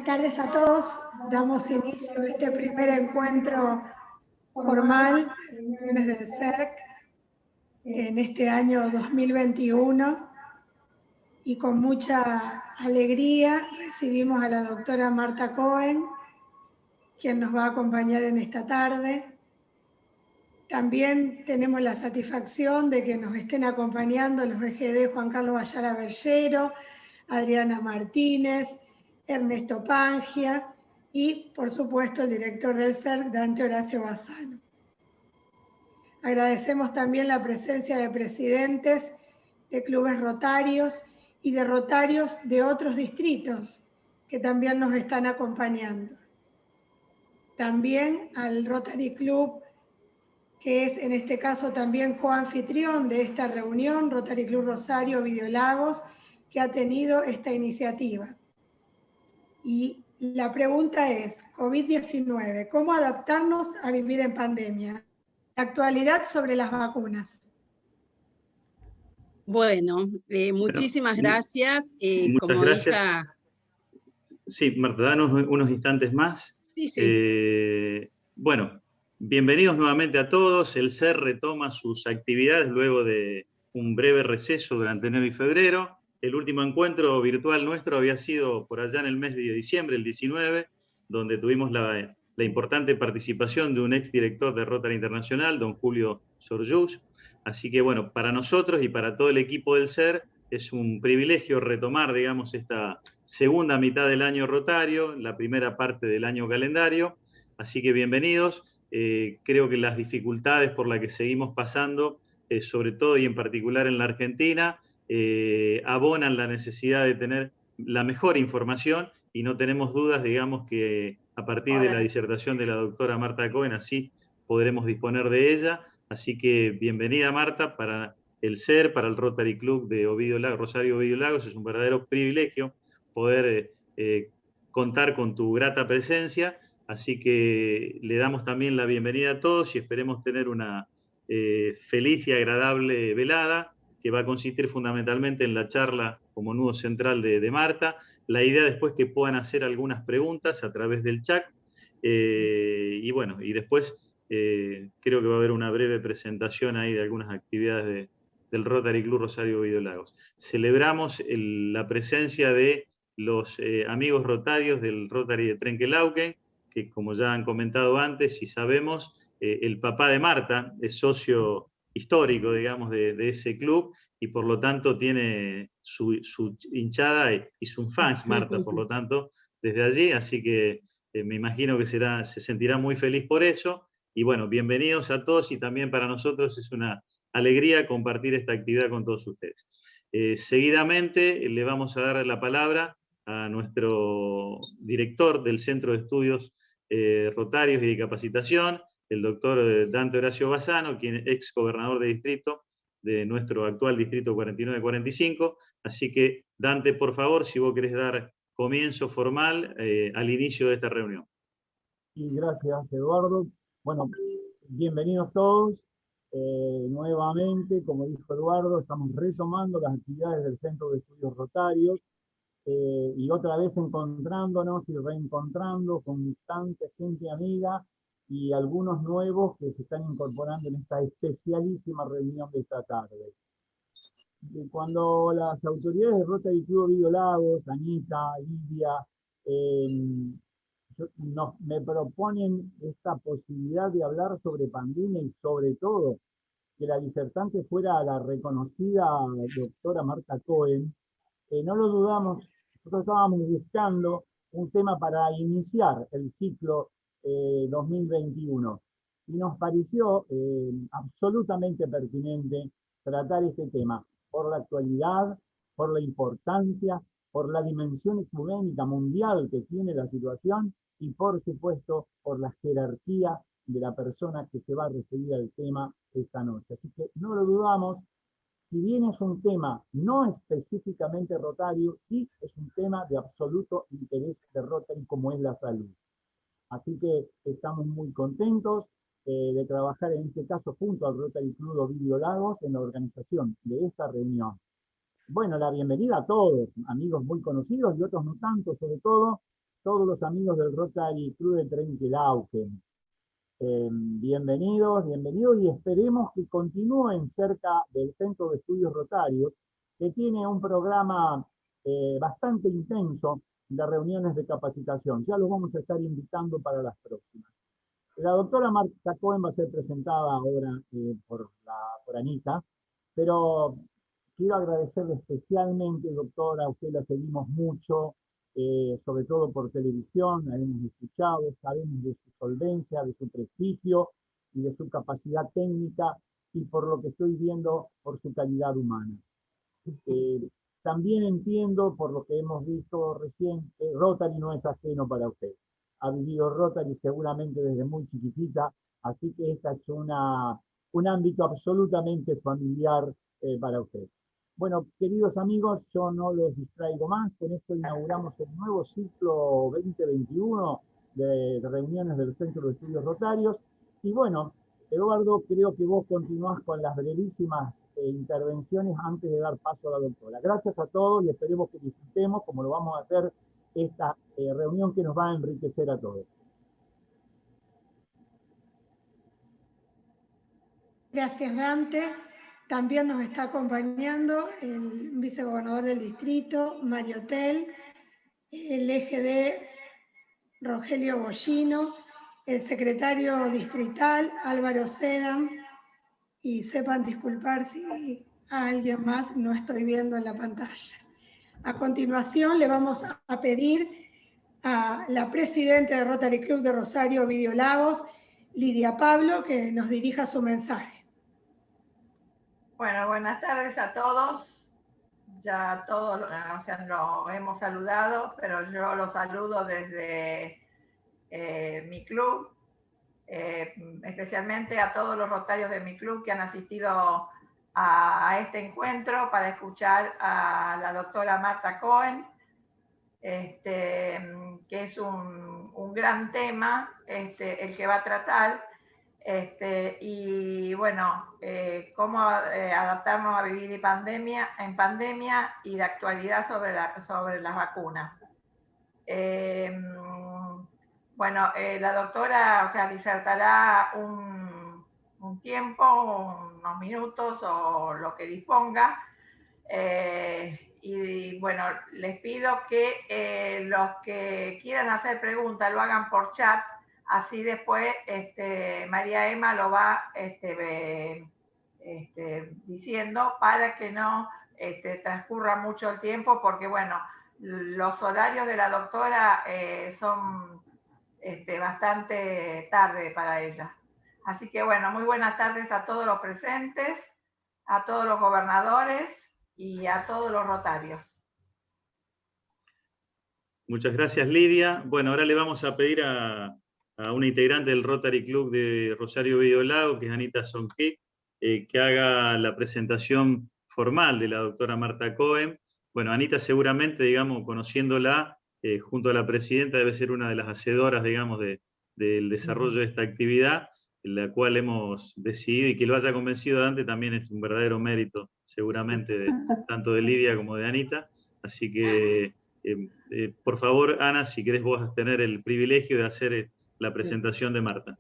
Buenas tardes a todos. Damos inicio a este primer encuentro formal de reuniones del CERC en este año 2021 y con mucha alegría recibimos a la doctora Marta Cohen, quien nos va a acompañar en esta tarde. También tenemos la satisfacción de que nos estén acompañando los EGD Juan Carlos Ayala Bergero, Adriana Martínez, Ernesto Pangia y, por supuesto, el director del CERC, Dante Horacio Bassano. Agradecemos también la presencia de presidentes de clubes rotarios y de rotarios de otros distritos que también nos están acompañando. También al Rotary Club, que es en este caso también coanfitrión de esta reunión, Rotary Club Rosario Videolagos, que ha tenido esta iniciativa. Y la pregunta es, COVID-19, ¿cómo adaptarnos a vivir en pandemia? La actualidad sobre las vacunas. Bueno, muchísimas gracias. Muchas como gracias. hija... Sí, Marta, danos unos instantes más. Sí. Bueno, bienvenidos nuevamente a todos. El CER retoma sus actividades luego de un breve receso durante enero y febrero. El último encuentro virtual nuestro había sido por allá en el mes de diciembre, el 19, donde tuvimos la importante participación de un exdirector de Rotary Internacional, don Julio Sorjus. Así que bueno, para nosotros y para todo el equipo del CER es un privilegio retomar, digamos, esta segunda mitad del año rotario, la primera parte del año calendario. Así que bienvenidos. Creo que las dificultades por las que seguimos pasando, sobre todo y en particular en la Argentina, abonan la necesidad de tener la mejor información y no tenemos dudas, digamos, que a partir de la disertación de la doctora Marta Cohen así podremos disponer de ella. Así que bienvenida, Marta, para el CER, para el Rotary Club de Rosario Ovidio Lagos. Es un verdadero privilegio poder contar con tu grata presencia. Así que le damos también la bienvenida a todos y esperemos tener una feliz y agradable velada, que va a consistir fundamentalmente en la charla como nudo central de Marta. La idea después que puedan hacer algunas preguntas a través del chat. Y bueno, y después creo que va a haber una breve presentación ahí de algunas actividades del Rotary Club Rosario Ovidio Lagos. Celebramos la presencia de los amigos rotarios del Rotary de Trenquelauquen, que como ya han comentado antes y sabemos, el papá de Marta es socio histórico, digamos, de ese club y por lo tanto tiene su hinchada y sus fans, Marta, por lo tanto, desde allí, así que me imagino que se sentirá muy feliz por eso. Y bueno, bienvenidos a todos y también para nosotros es una alegría compartir esta actividad con todos ustedes. Seguidamente le vamos a dar la palabra a nuestro director del Centro de Estudios Rotarios y de Capacitación, el doctor Dante Horacio Bassano, quien es ex gobernador de distrito de nuestro actual distrito 49-45. Así que, Dante, por favor, si vos querés dar comienzo formal al inicio de esta reunión. Y gracias, Eduardo. Bueno, bienvenidos todos. Nuevamente, como dijo Eduardo, estamos retomando las actividades del Centro de Estudios Rotarios y otra vez encontrándonos y reencontrando con tanta gente amiga y algunos nuevos que se están incorporando en esta especialísima reunión de esta tarde. Cuando las autoridades de Rotary Club Ovidio Lagos, Anita, Lidia, me proponen esta posibilidad de hablar sobre pandemia y sobre todo que la disertante fuera la reconocida doctora Marta Cohen, no lo dudamos, nosotros estábamos buscando un tema para iniciar el ciclo 2021 y nos pareció absolutamente pertinente tratar este tema por la actualidad, por la importancia, por la dimensión ecuménica mundial que tiene la situación y por supuesto por la jerarquía de la persona que se va a referir al tema esta noche. Así que no lo dudamos, si bien es un tema no específicamente rotario, sí es un tema de absoluto interés de Rotary como es la salud. Así que estamos muy contentos de trabajar en este caso junto al Rotary Club Ovidio Lagos en la organización de esta reunión. Bueno, la bienvenida a todos, amigos muy conocidos y otros no tanto, sobre todo todos los amigos del Rotary Club de Trenquelauquen. Bienvenidos y esperemos que continúen cerca del Centro de Estudios Rotarios, que tiene un programa bastante intenso de reuniones de capacitación. Ya los vamos a estar invitando para las próximas. La doctora Marta Cohen va a ser presentada ahora por Anita, pero quiero agradecerle especialmente, doctora, a usted la seguimos mucho, sobre todo por televisión, la hemos escuchado, sabemos de su solvencia, de su prestigio y de su capacidad técnica, y por lo que estoy viendo, por su calidad humana. También entiendo, por lo que hemos visto recién, que Rotary no es ajeno para usted. Ha vivido Rotary seguramente desde muy chiquitita, así que esta es un ámbito absolutamente familiar para usted. Bueno, queridos amigos, yo no los distraigo más. Con esto inauguramos el nuevo ciclo 2021 de reuniones del Centro de Estudios Rotarios. Y bueno, Eduardo, creo que vos continuás con las brevísimas intervenciones antes de dar paso a la doctora. Gracias a todos y esperemos que disfrutemos, como lo vamos a hacer, esta reunión que nos va a enriquecer a todos. Gracias, Dante. También nos está acompañando el vicegobernador del distrito, Mario Tel, el EGD, Rogelio Bollino, el secretario distrital, Álvaro Sedam, y sepan disculpar si a alguien más no estoy viendo en la pantalla. A continuación le vamos a pedir a la presidenta de Rotary Club de Rosario, Ovidio Lagos, Lidia Pablo, que nos dirija su mensaje. Bueno, buenas tardes a todos. Ya todos lo hemos saludado, pero yo los saludo desde mi club, especialmente a todos los rotarios de mi club que han asistido a este encuentro para escuchar a la doctora Marta Cohen, que es un gran tema el que va a tratar. Y bueno, cómo adaptarnos a vivir en pandemia y la actualidad sobre las vacunas. Bueno, la doctora, disertará un tiempo, unos minutos o lo que disponga. Y bueno, les pido que los que quieran hacer preguntas lo hagan por chat. Así después María Emma lo va diciendo para que no transcurra mucho el tiempo, porque bueno, los horarios de la doctora son bastante tarde para ella. Así que bueno, muy buenas tardes a todos los presentes, a todos los gobernadores y a todos los rotarios. Muchas gracias, Lidia. Bueno, ahora le vamos a pedir a una integrante del Rotary Club de Rosario Ovidio Lago, que es Anita Sonquic, que haga la presentación formal de la doctora Marta Cohen. Bueno, Anita seguramente, digamos, conociéndola, junto a la presidenta, debe ser una de las hacedoras, digamos, del desarrollo de esta actividad, en la cual hemos decidido, y que lo haya convencido Dante también es un verdadero mérito, seguramente, tanto de Lidia como de Anita. Así que, por favor, Ana, si querés vos tener el privilegio de hacer la presentación de Marta.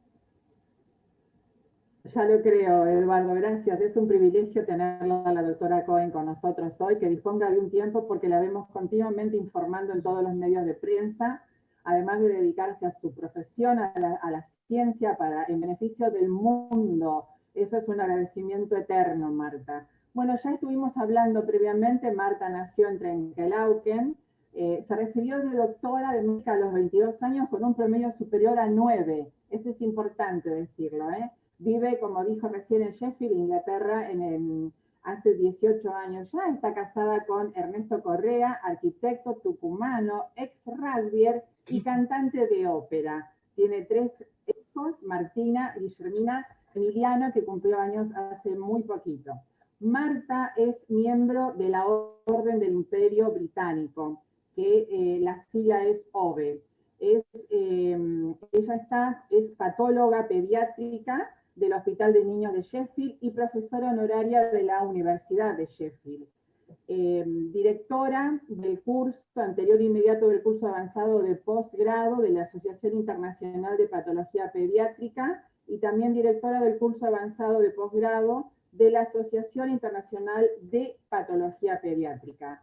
Ya lo creo, Eduardo, gracias. Es un privilegio tenerla a la doctora Cohen con nosotros hoy, que disponga de un tiempo porque la vemos continuamente informando en todos los medios de prensa, además de dedicarse a su profesión, a la ciencia, en beneficio del mundo. Eso es un agradecimiento eterno, Marta. Bueno, ya estuvimos hablando previamente, Marta nació en Trenquelauquen, se recibió de doctora de médica a los 22 años con un promedio superior a 9. Eso es importante decirlo, Vive, como dijo recién, en Sheffield, Inglaterra, hace 18 años ya. Está casada con Ernesto Correa, arquitecto tucumano, ex rugbier y cantante de ópera. Tiene 3 hijos, Martina, Guillermina, Emiliano, que cumplió años hace muy poquito. Marta es miembro de la Orden del Imperio Británico, que la sigla es OBE. Ella es patóloga pediátrica del Hospital de Niños de Sheffield y profesora honoraria de la Universidad de Sheffield. directora del curso anterior inmediato del curso avanzado de posgrado de la Asociación Internacional de Patología Pediátrica y también directora del curso avanzado de posgrado de la Asociación Internacional de Patología Pediátrica.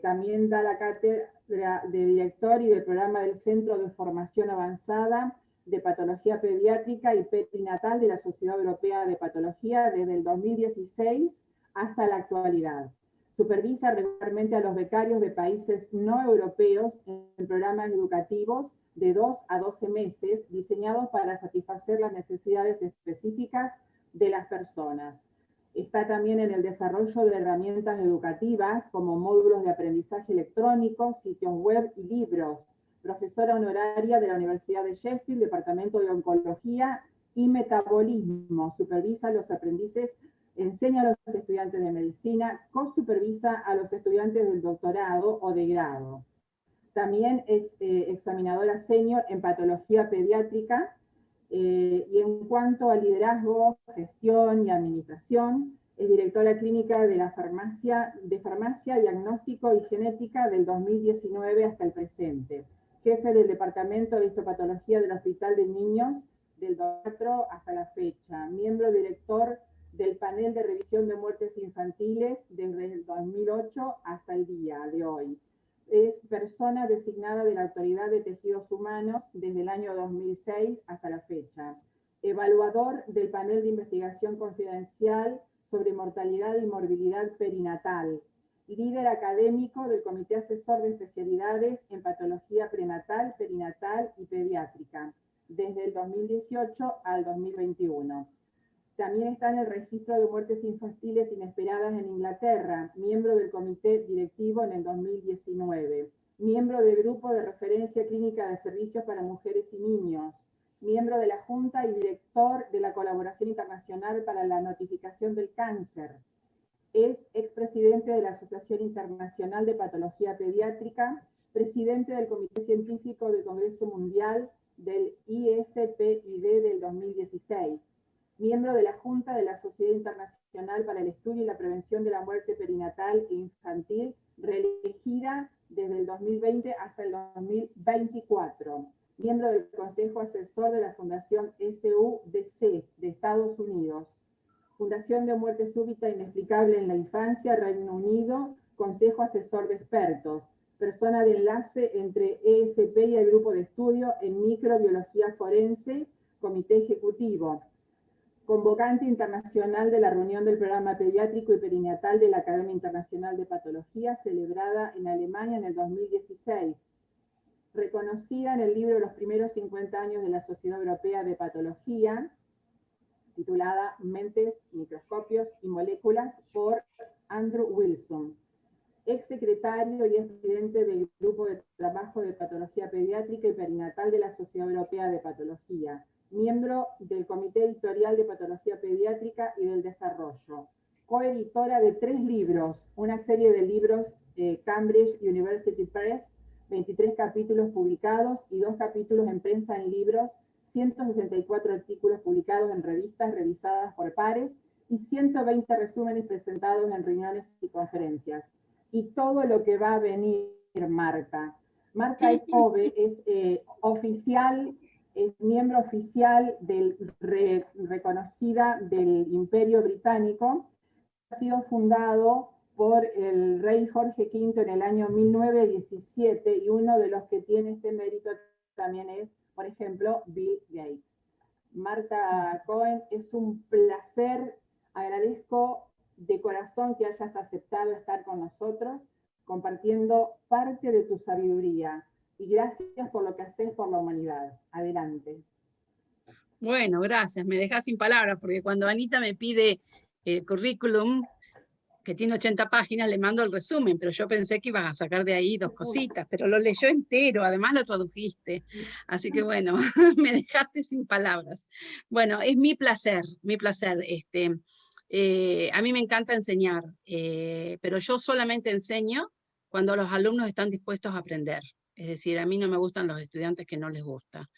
También da la cátedra de director y del programa del Centro de Formación Avanzada de Patología Pediátrica y Perinatal de la Sociedad Europea de Patología desde el 2016 hasta la actualidad. Supervisa regularmente a los becarios de países no europeos en programas educativos de 2 a 12 meses diseñados para satisfacer las necesidades específicas de las personas. Está también en el desarrollo de herramientas educativas como módulos de aprendizaje electrónico, sitios web y libros. Profesora honoraria de la Universidad de Sheffield, Departamento de Oncología y Metabolismo. Supervisa a los aprendices, enseña a los estudiantes de medicina, co-supervisa a los estudiantes del doctorado o de grado. También es examinadora senior en patología pediátrica, y en cuanto a liderazgo, gestión y administración, es directora clínica de la farmacia, diagnóstico y genética del 2019 hasta el presente. Jefe del Departamento de Histopatología del Hospital de Niños del 2004 hasta la fecha. Miembro director del panel de revisión de muertes infantiles desde el 2008 hasta el día de hoy. Es persona designada de la Autoridad de Tejidos Humanos desde el año 2006 hasta la fecha. Evaluador del panel de investigación confidencial sobre mortalidad y morbilidad perinatal. Líder académico del Comité Asesor de Especialidades en Patología Prenatal, Perinatal y Pediátrica, desde el 2018 al 2021. También está en el registro de muertes infantiles inesperadas en Inglaterra, miembro del comité directivo en el 2019, miembro del grupo de referencia clínica de servicios para mujeres y niños, miembro de la Junta y director de la Colaboración Internacional para la Notificación del Cáncer. Es expresidente de la Asociación Internacional de Patología Pediátrica, presidente del Comité Científico del Congreso Mundial del ISPID del 2016. Miembro de la Junta de la Sociedad Internacional para el Estudio y la Prevención de la Muerte Perinatal e Infantil, reelegida desde el 2020 hasta el 2024. Miembro del Consejo Asesor de la Fundación SUDC de Estados Unidos. Fundación de Muerte Súbita Inexplicable en la Infancia, Reino Unido, Consejo Asesor de Expertos. Persona de enlace entre ESP y el Grupo de Estudio en Microbiología Forense, Comité Ejecutivo. Convocante internacional de la reunión del programa pediátrico y perinatal de la Academia Internacional de Patología, celebrada en Alemania en el 2016. Reconocida en el libro Los primeros 50 años de la Sociedad Europea de Patología, titulada Mentes, Microscopios y Moléculas, por Andrew Wilson. Ex secretario y ex presidente del Grupo de Trabajo de Patología Pediátrica y Perinatal de la Sociedad Europea de Patología. Miembro del Comité Editorial de Patología Pediátrica y del Desarrollo. Coeditora de 3 libros, una serie de libros Cambridge University Press, 23 capítulos publicados y 2 capítulos en prensa en libros, 164 artículos publicados en revistas revisadas por pares y 120 resúmenes presentados en reuniones y conferencias. Y todo lo que va a venir, Marta. Marta es oficial, es miembro oficial reconocida del Imperio Británico. Ha sido fundado por el rey Jorge V en el año 1917 y uno de los que tiene este mérito también es, por ejemplo, Bill Gates. Marta Cohen, es un placer, agradezco de corazón que hayas aceptado estar con nosotros, compartiendo parte de tu sabiduría. Y gracias por lo que haces por la humanidad. Adelante. Bueno, gracias. Me dejas sin palabras, porque cuando Anita me pide el currículum, que tiene 80 páginas, le mando el resumen, pero yo pensé que ibas a sacar de ahí 2 cositas, pero lo leyó entero, además lo tradujiste. Así que bueno, me dejaste sin palabras. Bueno, es mi placer, mi placer. A mí me encanta enseñar, pero yo solamente enseño cuando los alumnos están dispuestos a aprender. Es decir, a mí no me gustan los estudiantes que no les gusta,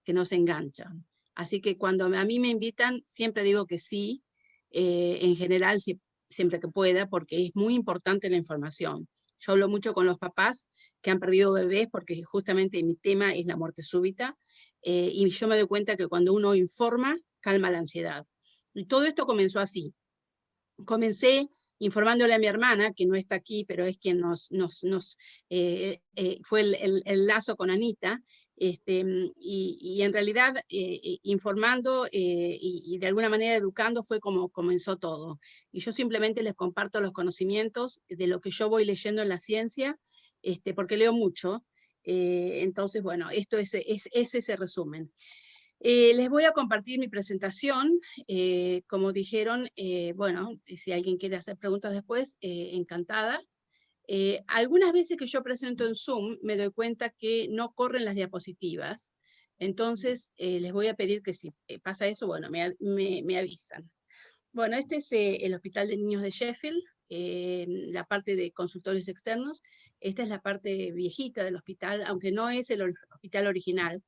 que no se enganchan. Así que cuando a mí me invitan, siempre digo que sí. En general, si siempre que pueda, porque es muy importante la información. Yo hablo mucho con los papás que han perdido bebés, porque justamente mi tema es la muerte súbita, y yo me doy cuenta que cuando uno informa, calma la ansiedad. Y todo esto comenzó así. Comencé informándole a mi hermana, que no está aquí, pero es quien fue el lazo con Anita, y en realidad informando y de alguna manera educando fue como comenzó todo. Y yo simplemente les comparto los conocimientos de lo que yo voy leyendo en la ciencia, porque leo mucho. Entonces, bueno, esto es ese resumen. Les voy a compartir mi presentación. Como dijeron, bueno, si alguien quiere hacer preguntas después, encantada. Algunas veces que yo presento en Zoom, me doy cuenta que no corren las diapositivas. Entonces, les voy a pedir que si pasa eso, bueno, me avisan. Bueno, este es el Hospital de Niños de Sheffield, la parte de consultorios externos. Esta es la parte viejita del hospital, aunque no es el hospital original.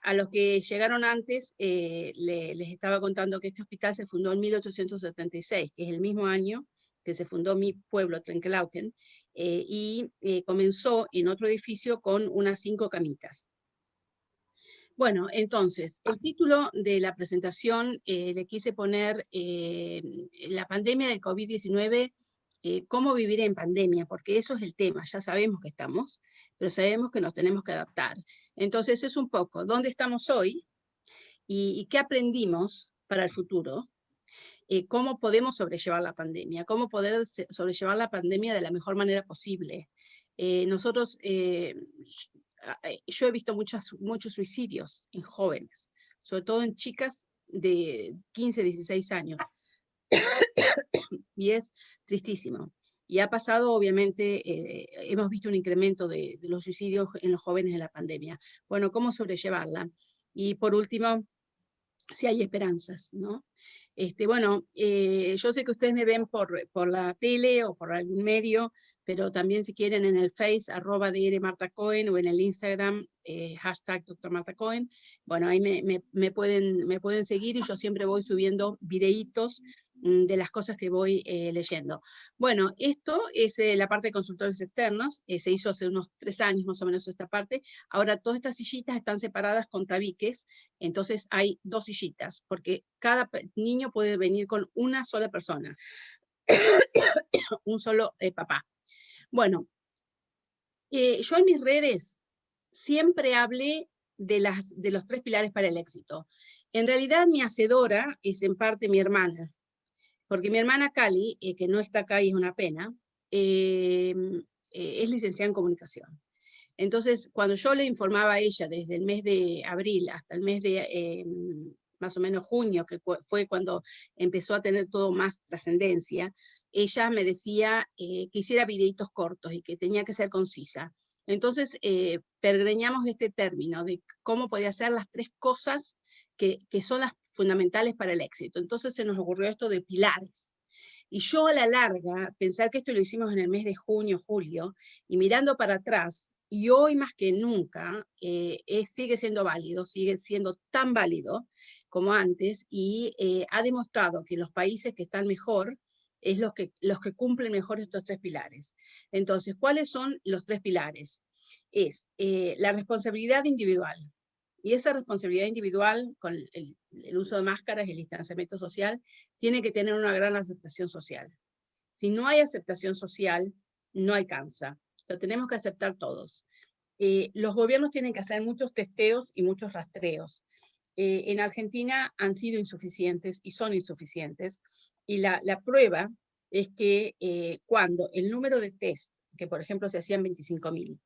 A los que llegaron antes, les estaba contando que este hospital se fundó en 1876, que es el mismo año que se fundó mi pueblo, Trenkelauken, y comenzó en otro edificio con unas 5 camitas. Bueno, entonces, el título de la presentación le quise poner la pandemia del COVID-19, cómo vivir en pandemia, porque eso es el tema, ya sabemos que estamos, pero sabemos que nos tenemos que adaptar. Entonces es un poco dónde estamos hoy y qué aprendimos para el futuro, cómo podemos sobrellevar la pandemia, cómo poder sobrellevar la pandemia de la mejor manera posible. Yo he visto muchos suicidios en jóvenes, sobre todo en chicas de 15, 16 años. Y es tristísimo. Y ha pasado, obviamente, hemos visto un incremento de los suicidios en los jóvenes en la pandemia. Bueno, ¿cómo sobrellevarla? Y por último, si hay esperanzas, ¿no? Bueno, yo sé que ustedes me ven por la tele o por algún medio, pero también si quieren en el Face, @Dr. Marta Cohen, o en el Instagram, #Dr. Marta Cohen. Bueno, ahí me pueden seguir y yo siempre voy subiendo videitos de las cosas que voy leyendo. Bueno, esto es la parte de consultores externos, se hizo hace unos 3 años más o menos esta parte. Ahora todas estas sillitas están separadas con tabiques, entonces hay 2 sillitas, porque cada niño puede venir con una sola persona, un solo papá. Bueno, yo en mis redes siempre hablé de los 3 pilares para el éxito. En realidad mi hacedora es en parte mi hermana, porque mi hermana Cali, que no está acá y es una pena, es licenciada en comunicación. Entonces, cuando yo le informaba a ella desde el mes de abril hasta el mes de más o menos junio, que fue cuando empezó a tener todo más trascendencia, ella me decía que hiciera videitos cortos y que tenía que ser concisa. Entonces, pergreñamos este término de cómo podía hacer las 3 cosas que son las fundamentales para el éxito. Entonces se nos ocurrió esto de pilares. Y yo a la larga, pensar que esto lo hicimos en el mes de junio, julio, y mirando para atrás, y hoy más que nunca, sigue siendo válido, sigue siendo tan válido como antes, y ha demostrado que los países que están mejor es los que cumplen mejor estos 3 pilares. Entonces, ¿cuáles son los 3 pilares? Es la responsabilidad individual. Y esa responsabilidad individual, con el uso de máscaras y el distanciamiento social, tiene que tener una gran aceptación social. Si no hay aceptación social, no alcanza. Lo tenemos que aceptar todos. Los gobiernos tienen que hacer muchos testeos y muchos rastreos. En Argentina han sido insuficientes y son insuficientes. Y la prueba es que cuando el número de test, que por ejemplo se hacían 25.000,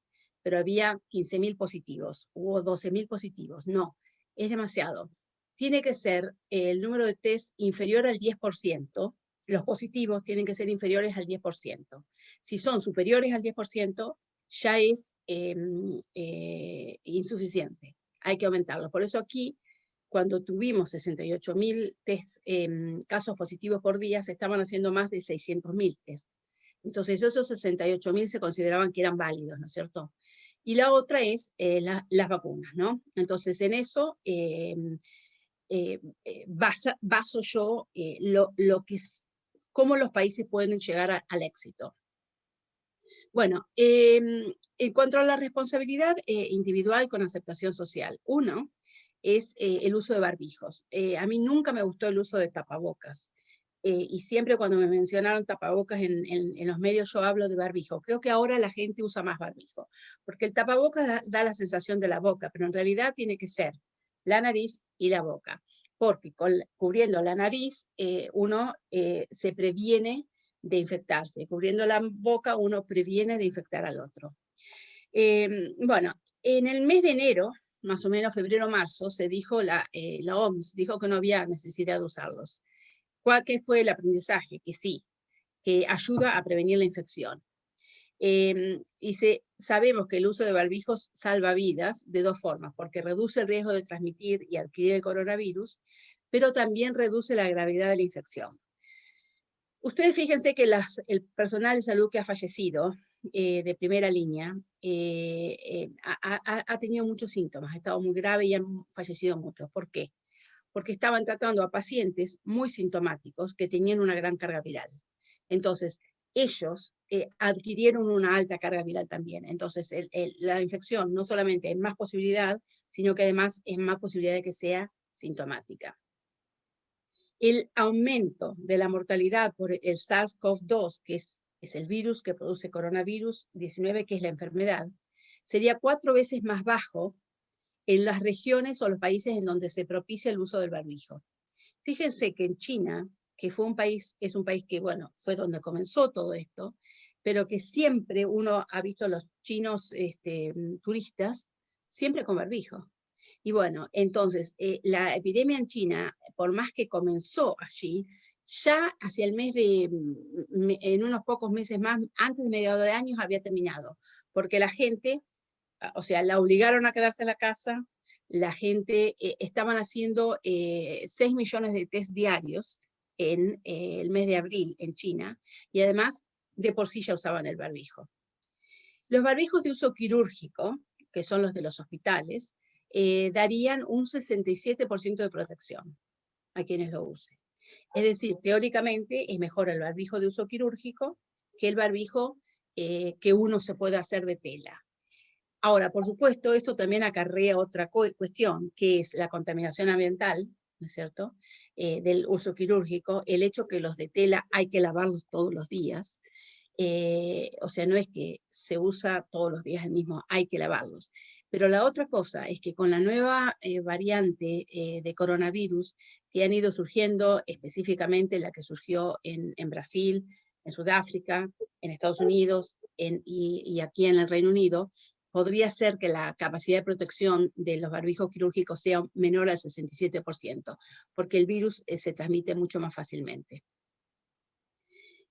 pero había 15.000 positivos, hubo 12.000 positivos. No, es demasiado. Tiene que ser el número de test inferior al 10%, los positivos tienen que ser inferiores al 10%. Si son superiores al 10%, ya es insuficiente, hay que aumentarlo. Por eso aquí, cuando tuvimos 68.000 casos positivos por día, se estaban haciendo más de 600.000 test. Entonces esos 68.000 se consideraban que eran válidos, ¿no es cierto? Y la otra es las vacunas, ¿no? Entonces en eso baso yo lo que cómo los países pueden llegar al éxito. Bueno, en cuanto a la responsabilidad individual con aceptación social, uno es el uso de barbijos. A mí nunca me gustó el uso de tapabocas. Y siempre cuando me mencionaron tapabocas en los medios yo hablo de barbijo. Creo que ahora la gente usa más barbijo, porque el tapabocas da la sensación de la boca, pero en realidad tiene que ser la nariz y la boca, porque cubriendo la nariz uno se previene de infectarse, cubriendo la boca uno previene de infectar al otro. Bueno, en el mes de enero, más o menos febrero-marzo, se dijo, la OMS dijo que no había necesidad de usarlos. ¿Cuál que fue el aprendizaje? Que sí, que ayuda a prevenir la infección. Sabemos que el uso de barbijos salva vidas de dos formas, porque reduce el riesgo de transmitir y adquirir el coronavirus, pero también reduce la gravedad de la infección. Ustedes fíjense que el personal de salud que ha fallecido de primera línea ha tenido muchos síntomas, ha estado muy grave y han fallecido muchos. ¿Por qué? Porque estaban tratando a pacientes muy sintomáticos que tenían una gran carga viral. Entonces, ellos adquirieron una alta carga viral también. Entonces, la infección no solamente es más posibilidad, sino que además es más posibilidad de que sea sintomática. El aumento de la mortalidad por el SARS-CoV-2, que es el virus que produce coronavirus 19, que es la enfermedad, sería 4 veces más bajo en las regiones o los países en donde se propicia el uso del barbijo. Fíjense que en China, que es un país que, bueno, fue donde comenzó todo esto, pero que siempre uno ha visto a los chinos turistas siempre con barbijo. Y bueno, entonces, la epidemia en China, por más que comenzó allí, ya hacia el mes en unos pocos meses más, antes de mediados de años, había terminado, porque la gente, o sea, la obligaron a quedarse en la casa, la gente, estaban haciendo 6 millones de test diarios en el mes de abril en China, y además, de por sí ya usaban el barbijo. Los barbijos de uso quirúrgico, que son los de los hospitales, darían un 67% de protección a quienes lo usen. Es decir, teóricamente es mejor el barbijo de uso quirúrgico que el barbijo que uno se puede hacer de tela. Ahora, por supuesto, esto también acarrea otra cuestión, que es la contaminación ambiental, ¿no es cierto?, del uso quirúrgico, el hecho que los de tela hay que lavarlos todos los días. O sea, no es que se usa todos los días el mismo, hay que lavarlos. Pero la otra cosa es que con la nueva variante de coronavirus que han ido surgiendo, específicamente la que surgió en Brasil, en Sudáfrica, en Estados Unidos y aquí en el Reino Unido, podría ser que la capacidad de protección de los barbijos quirúrgicos sea menor al 67%, porque el virus se transmite mucho más fácilmente.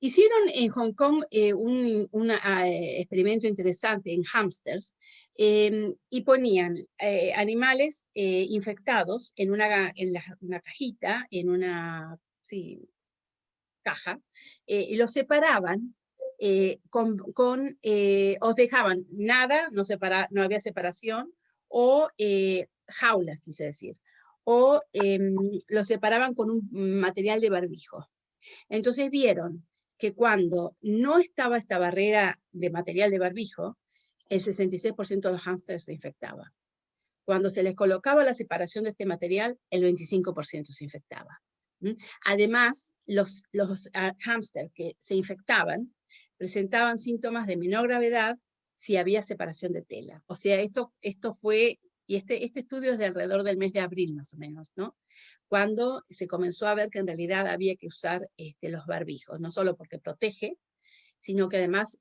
Hicieron en Hong Kong un experimento interesante en hámsters y ponían animales infectados en una cajita, en una caja, y los separaban os dejaban nada, no había separación, o jaulas, quise decir, o los separaban con un material de barbijo. Entonces vieron que cuando no estaba esta barrera de material de barbijo, el 66% de los hámsters se infectaba. Cuando se les colocaba la separación de este material, el 25% se infectaba. Además, los hámsters que se infectaban presentaban síntomas de menor gravedad si había separación de tela. O sea, esto fue, y este estudio es de alrededor del mes de abril más o menos, ¿no?, cuando se comenzó a ver que en realidad había que usar los barbijos, no solo porque protege, sino que además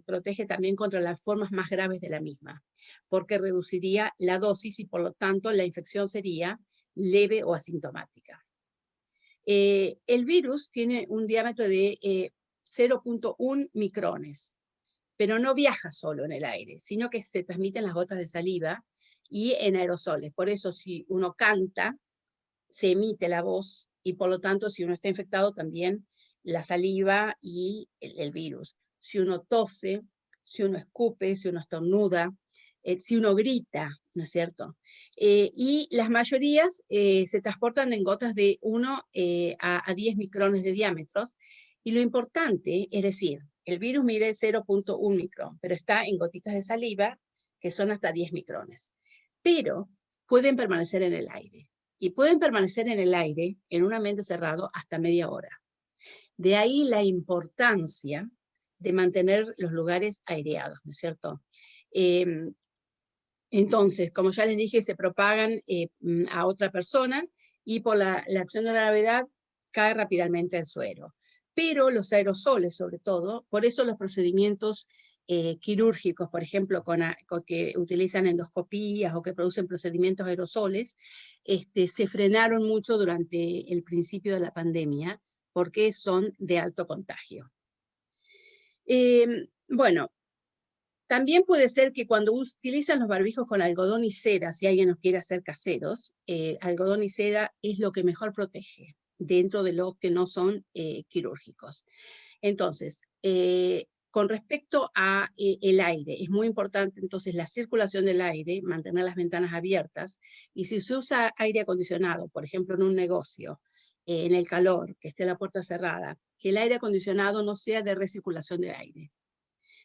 protege también contra las formas más graves de la misma, porque reduciría la dosis y por lo tanto la infección sería leve o asintomática. El virus tiene un diámetro de 0.1 micrones, pero no viaja solo en el aire, sino que se transmite en las gotas de saliva y en aerosoles. Por eso si uno canta, se emite la voz y por lo tanto si uno está infectado también la saliva y el virus. Si uno tose, si uno escupe, si uno estornuda, si uno grita, ¿no es cierto? Y las mayorías se transportan en gotas de 1 a 10 micrones de diámetros Y lo importante, es decir, el virus mide 0.1 micrón, pero está en gotitas de saliva que son hasta 10 micrones. Pero pueden permanecer en el aire. Y pueden permanecer en el aire, en un ambiente cerrado, hasta media hora. De ahí la importancia de mantener los lugares aireados, ¿no es cierto? Entonces, como ya les dije, se propagan a otra persona y por la acción de la gravedad cae rápidamente al suelo. Pero los aerosoles, sobre todo, por eso los procedimientos quirúrgicos, por ejemplo, con que utilizan endoscopías o que producen procedimientos aerosoles, se frenaron mucho durante el principio de la pandemia porque son de alto contagio. Bueno, también puede ser que cuando utilizan los barbijos con algodón y seda, si alguien los quiere hacer caseros, algodón y seda es lo que mejor protege dentro de los que no son quirúrgicos. Entonces, con respecto a el aire, es muy importante entonces la circulación del aire, mantener las ventanas abiertas, y si se usa aire acondicionado, por ejemplo en un negocio, en el calor, que esté la puerta cerrada, que el aire acondicionado no sea de recirculación de aire.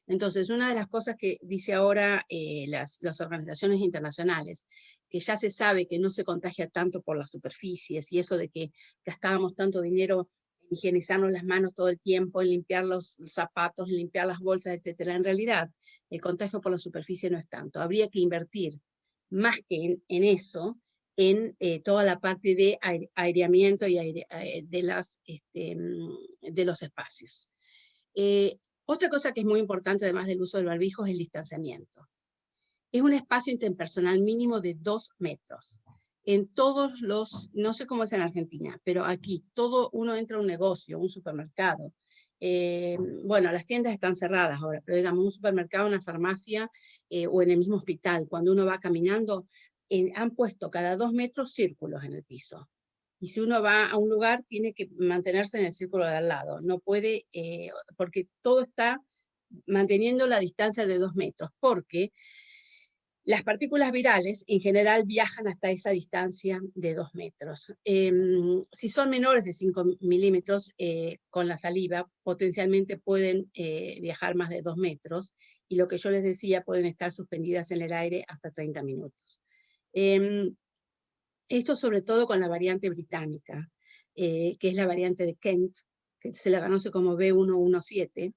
Entonces, una de las cosas que dice ahora las organizaciones internacionales, que ya se sabe que no se contagia tanto por las superficies, y eso de que gastábamos tanto dinero en higienizarnos las manos todo el tiempo, en limpiar los zapatos, en limpiar las bolsas, etc. En realidad, el contagio por la superficie no es tanto. Habría que invertir más que en eso, en toda la parte de aireamiento y de los espacios. Otra cosa que es muy importante, además del uso del barbijo, es el distanciamiento. Es un espacio interpersonal mínimo de 2 metros. En todos los, no sé cómo es en Argentina, pero aquí uno entra a un negocio, un supermercado. Bueno, las tiendas están cerradas ahora, pero digamos un supermercado, una farmacia o en el mismo hospital, cuando uno va caminando, han puesto cada 2 metros círculos en el piso. Y si uno va a un lugar, tiene que mantenerse en el círculo de al lado. No puede, porque todo está manteniendo la distancia de 2 metros, porque las partículas virales en general viajan hasta esa distancia de 2 metros. Si son menores de 5 milímetros, con la saliva, potencialmente pueden viajar más de 2 metros, y lo que yo les decía, pueden estar suspendidas en el aire hasta 30 minutos. Esto sobre todo con la variante británica, que es la variante de Kent, que se la conoce como B117,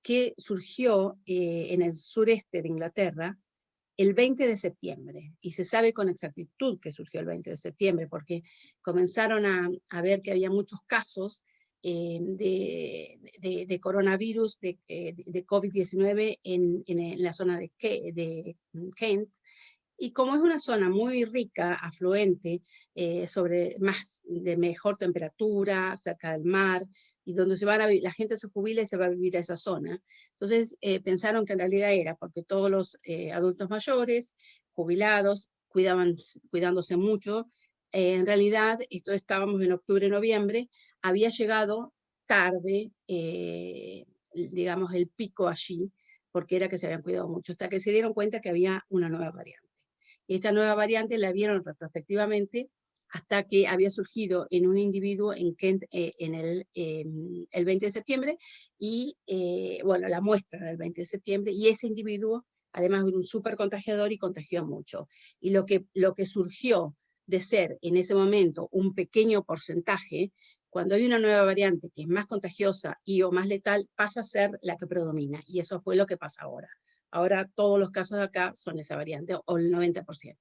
que surgió en el sureste de Inglaterra el 20 de septiembre. Y se sabe con exactitud que surgió el 20 de septiembre, porque comenzaron a ver que había muchos casos de coronavirus, de COVID-19 en la zona de Kent. Y como es una zona muy rica, afluente, de mejor temperatura, cerca del mar, y donde la gente se jubila y se va a vivir a esa zona, entonces pensaron que en realidad era porque todos los adultos mayores, jubilados, cuidándose mucho, en realidad, esto estábamos en octubre, noviembre, había llegado tarde, digamos, el pico allí, porque era que se habían cuidado mucho, hasta que se dieron cuenta que había una nueva variante. Y esta nueva variante la vieron retrospectivamente hasta que había surgido en un individuo en Kent el 20 de septiembre, y bueno, la muestra era el 20 de septiembre, y ese individuo además era un súper contagiador y contagió mucho. Y lo que surgió de ser en ese momento un pequeño porcentaje, cuando hay una nueva variante que es más contagiosa o más letal, pasa a ser la que predomina, y eso fue lo que pasa ahora. Ahora todos los casos de acá son esa variante, o el 90%.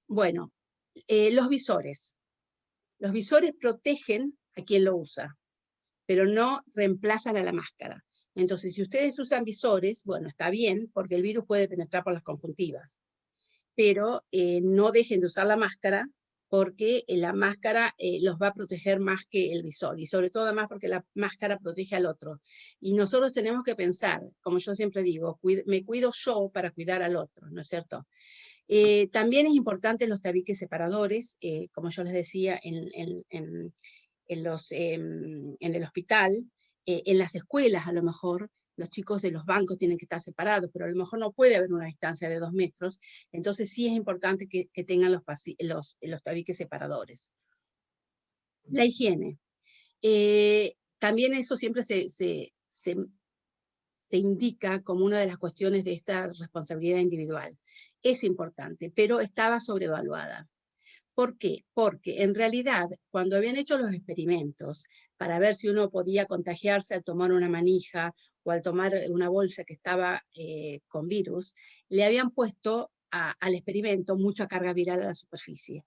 Bueno, los visores. Los visores protegen a quien lo usa, pero no reemplazan a la máscara. Entonces, si ustedes usan visores, bueno, está bien, porque el virus puede penetrar por las conjuntivas. Pero no dejen de usar la máscara, porque la máscara los va a proteger más que el visor, y sobre todo además porque la máscara protege al otro. Y nosotros tenemos que pensar, como yo siempre digo, me cuido yo para cuidar al otro, ¿no es cierto? También es importante los tabiques separadores, como yo les decía, en el hospital, en las escuelas a lo mejor, los chicos de los bancos tienen que estar separados, pero a lo mejor no puede haber una distancia de 2 metros, entonces sí es importante que tengan los tabiques separadores. La higiene. también eso siempre se indica como una de las cuestiones de esta responsabilidad individual. Es importante, pero estaba sobrevaluada. ¿Por qué? Porque en realidad, cuando habían hecho los experimentos para ver si uno podía contagiarse al tomar una manija o al tomar una bolsa que estaba con virus, le habían puesto al experimento mucha carga viral a la superficie.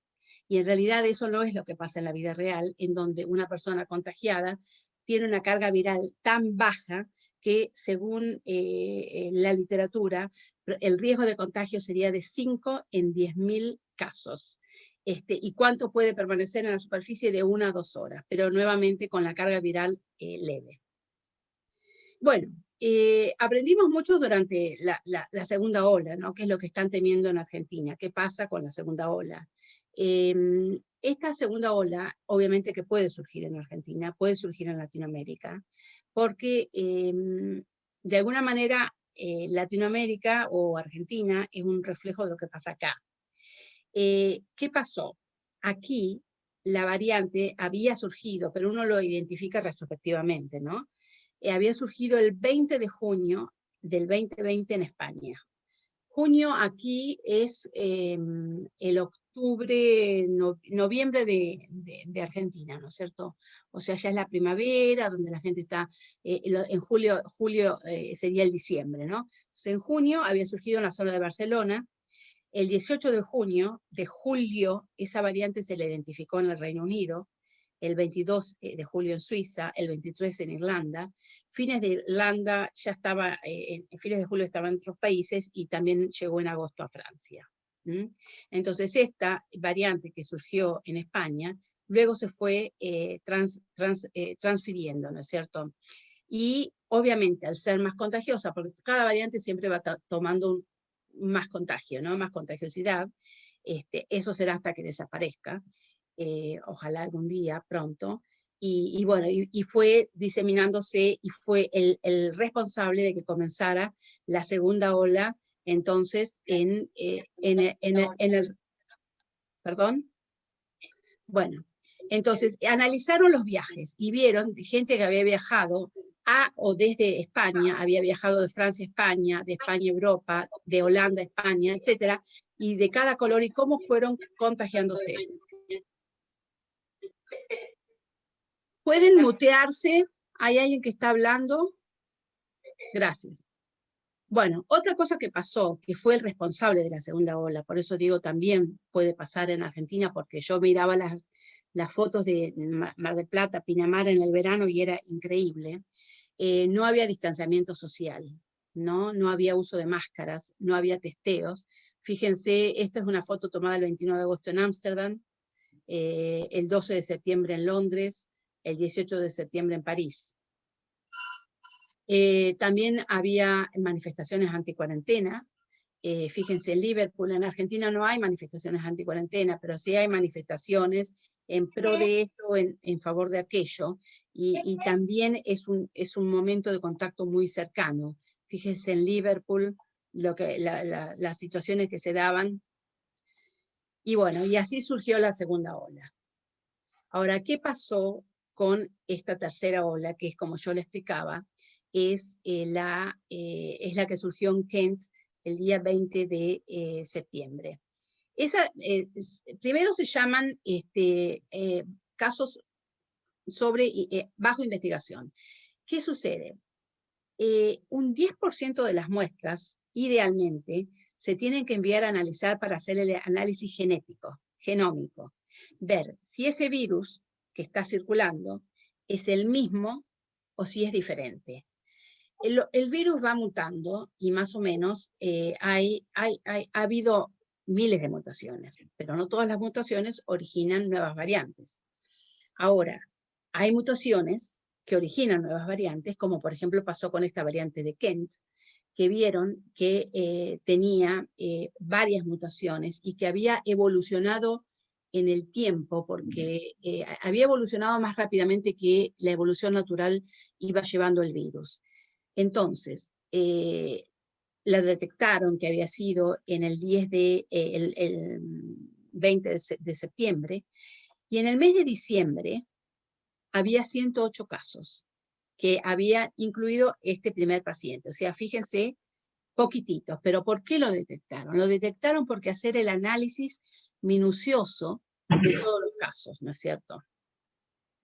Y en realidad eso no es lo que pasa en la vida real, en donde una persona contagiada tiene una carga viral tan baja que, según la literatura, el riesgo de contagio sería de 5 en 10.000 casos. ¿Y cuánto puede permanecer en la superficie? De 1 a 2 horas, pero nuevamente con la carga viral leve. Bueno, aprendimos mucho durante la segunda ola, ¿no? ¿Qué es lo que están temiendo en Argentina? ¿Qué pasa con la segunda ola? Esta segunda ola, obviamente que puede surgir en Argentina, puede surgir en Latinoamérica, porque de alguna manera Latinoamérica o Argentina es un reflejo de lo que pasa acá. ¿Qué pasó? Aquí la variante había surgido, pero uno lo identifica retrospectivamente, ¿no? Había surgido el 20 de junio del 2020 en España. Junio aquí es el octubre, noviembre de Argentina, ¿no es cierto? O sea, ya es la primavera, donde la gente está, en julio sería el diciembre, ¿no? Entonces, en junio había surgido en la zona de Barcelona. El 18 de julio, esa variante se la identificó en el Reino Unido, el 22 de julio en Suiza, el 23 en Irlanda. Fines de Irlanda ya estaba, en fines de julio estaba en otros países y también llegó en agosto a Francia. Entonces esta variante que surgió en España, luego se fue transfiriendo, ¿no es cierto? Y obviamente al ser más contagiosa, porque cada variante siempre va tomando más contagio, ¿no? Más contagiosidad, eso será hasta que desaparezca. Ojalá algún día, pronto, y bueno, y fue diseminándose y fue el responsable de que comenzara la segunda ola, entonces, en el... ¿Perdón? Bueno, entonces, analizaron los viajes y vieron gente que había viajado a o desde España, había viajado de Francia a España, de España a Europa, de Holanda a España, etcétera, y de cada color y cómo fueron contagiándose. ¿Pueden mutearse? ¿Hay alguien que está hablando? Gracias. Bueno, otra cosa que pasó, que fue el responsable de la segunda ola, por eso digo también puede pasar en Argentina, porque yo miraba las fotos de Mar del Plata, Pinamar en el verano y era increíble. No había distanciamiento social, no había uso de máscaras, no había testeos. Fíjense, esta es una foto tomada el 29 de agosto en Ámsterdam, el 12 de septiembre en Londres, el 18 de septiembre en París. También había manifestaciones anti-cuarentena. Fíjense, en Liverpool, en Argentina no hay manifestaciones anti-cuarentena, pero sí hay manifestaciones en pro de esto, en favor de aquello, y también es un momento de contacto muy cercano. Fíjense en Liverpool, las situaciones que se daban, y bueno, y así surgió la segunda ola. Ahora, ¿qué pasó con esta tercera ola? Que es, como yo le explicaba, es la que surgió en Kent el día 20 de septiembre. Primero se llaman casos bajo investigación. ¿Qué sucede? Un 10% de las muestras, idealmente, se tienen que enviar a analizar para hacer el análisis genómico. Ver si ese virus que está circulando es el mismo o si es diferente. El virus va mutando y más o menos ha habido miles de mutaciones, pero no todas las mutaciones originan nuevas variantes. Ahora, hay mutaciones que originan nuevas variantes, como por ejemplo pasó con esta variante de Kent, que vieron que tenía varias mutaciones y que había evolucionado en el tiempo, porque había evolucionado más rápidamente que la evolución natural iba llevando el virus. Entonces, la detectaron que había sido en el 20 de septiembre, y en el mes de diciembre había 108 casos que había incluido este primer paciente. O sea, fíjense, poquititos. ¿Pero por qué lo detectaron? Lo detectaron porque hacer el análisis minucioso de todos los casos, ¿no es cierto?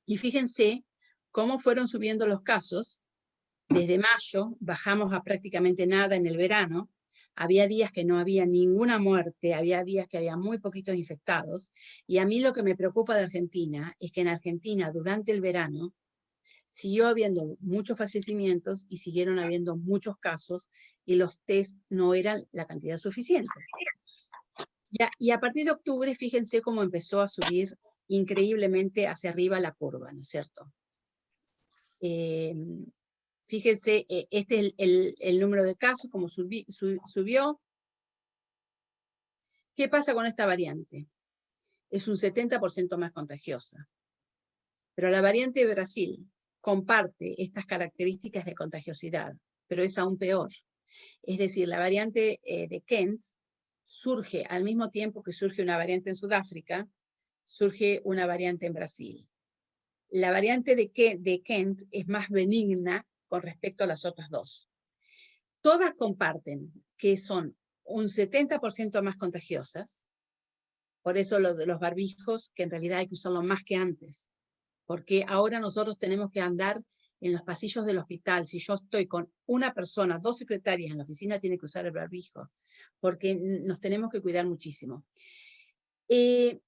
Y fíjense cómo fueron subiendo los casos. Desde mayo bajamos a prácticamente nada en el verano. Había días que no había ninguna muerte, había días que había muy poquitos infectados. Y a mí lo que me preocupa de Argentina es que en Argentina durante el verano siguió habiendo muchos fallecimientos y siguieron habiendo muchos casos y los test no eran la cantidad suficiente. Y a partir de octubre, fíjense cómo empezó a subir increíblemente hacia arriba la curva, ¿no es cierto? Fíjense, este es el número de casos, como subió. ¿Qué pasa con esta variante? Es un 70% más contagiosa. Pero la variante de Brasil comparte estas características de contagiosidad, pero es aún peor. Es decir, la variante de Kent surge al mismo tiempo que surge una variante en Sudáfrica, surge una variante en Brasil. La variante de Kent es más benigna con respecto a las otras dos. Todas comparten que son un 70% más contagiosas, por eso lo de los barbijos, que en realidad hay que usarlo más que antes, porque ahora nosotros tenemos que andar en los pasillos del hospital. Si yo estoy con una persona, 2 secretarias en la oficina, tiene que usar el barbijo, porque nos tenemos que cuidar muchísimo.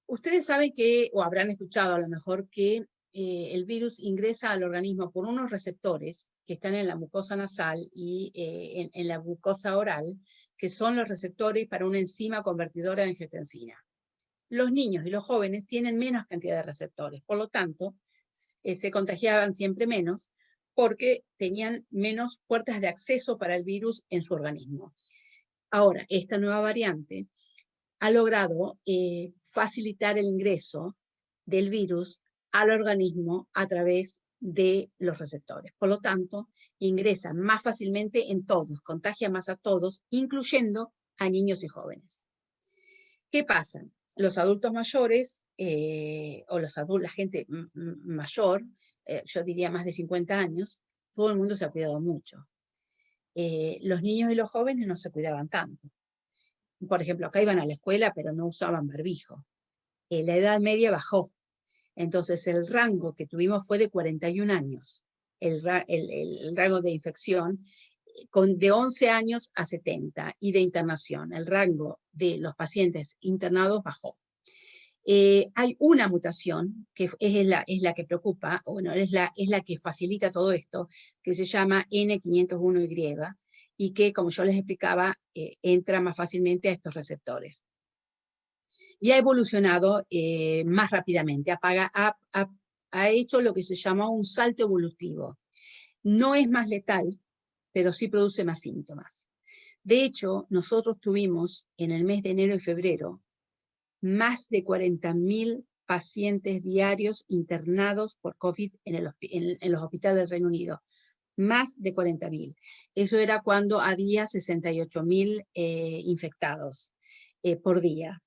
Ustedes saben que, o habrán escuchado a lo mejor, que el virus ingresa al organismo por unos receptores que están en la mucosa nasal y en la mucosa oral, que son los receptores para una enzima convertidora de angiotensina. Los niños y los jóvenes tienen menos cantidad de receptores, por lo tanto, se contagiaban siempre menos porque tenían menos puertas de acceso para el virus en su organismo. Ahora, esta nueva variante ha logrado facilitar el ingreso del virus al organismo a través de los receptores. Por lo tanto, ingresa más fácilmente en todos, contagia más a todos, incluyendo a niños y jóvenes. ¿Qué pasa? Los adultos mayores, o la gente mayor, yo diría más de 50 años, todo el mundo se ha cuidado mucho. Los niños y los jóvenes no se cuidaban tanto. Por ejemplo, acá iban a la escuela, pero no usaban barbijo. La edad media bajó. Entonces, el rango que tuvimos fue de 41 años, el rango de infección, de 11 años a 70, y de internación. El rango de los pacientes internados bajó. Hay una mutación que es la que preocupa, bueno, es la que facilita todo esto, que se llama N501Y, y que, como yo les explicaba, entra más fácilmente a estos receptores. Y ha evolucionado más rápidamente, ha hecho lo que se llama un salto evolutivo. No es más letal, pero sí produce más síntomas. De hecho, nosotros tuvimos en el mes de enero y febrero más de 40.000 pacientes diarios internados por COVID en los hospitales del Reino Unido. Más de 40.000. Eso era cuando había 68.000 infectados por día.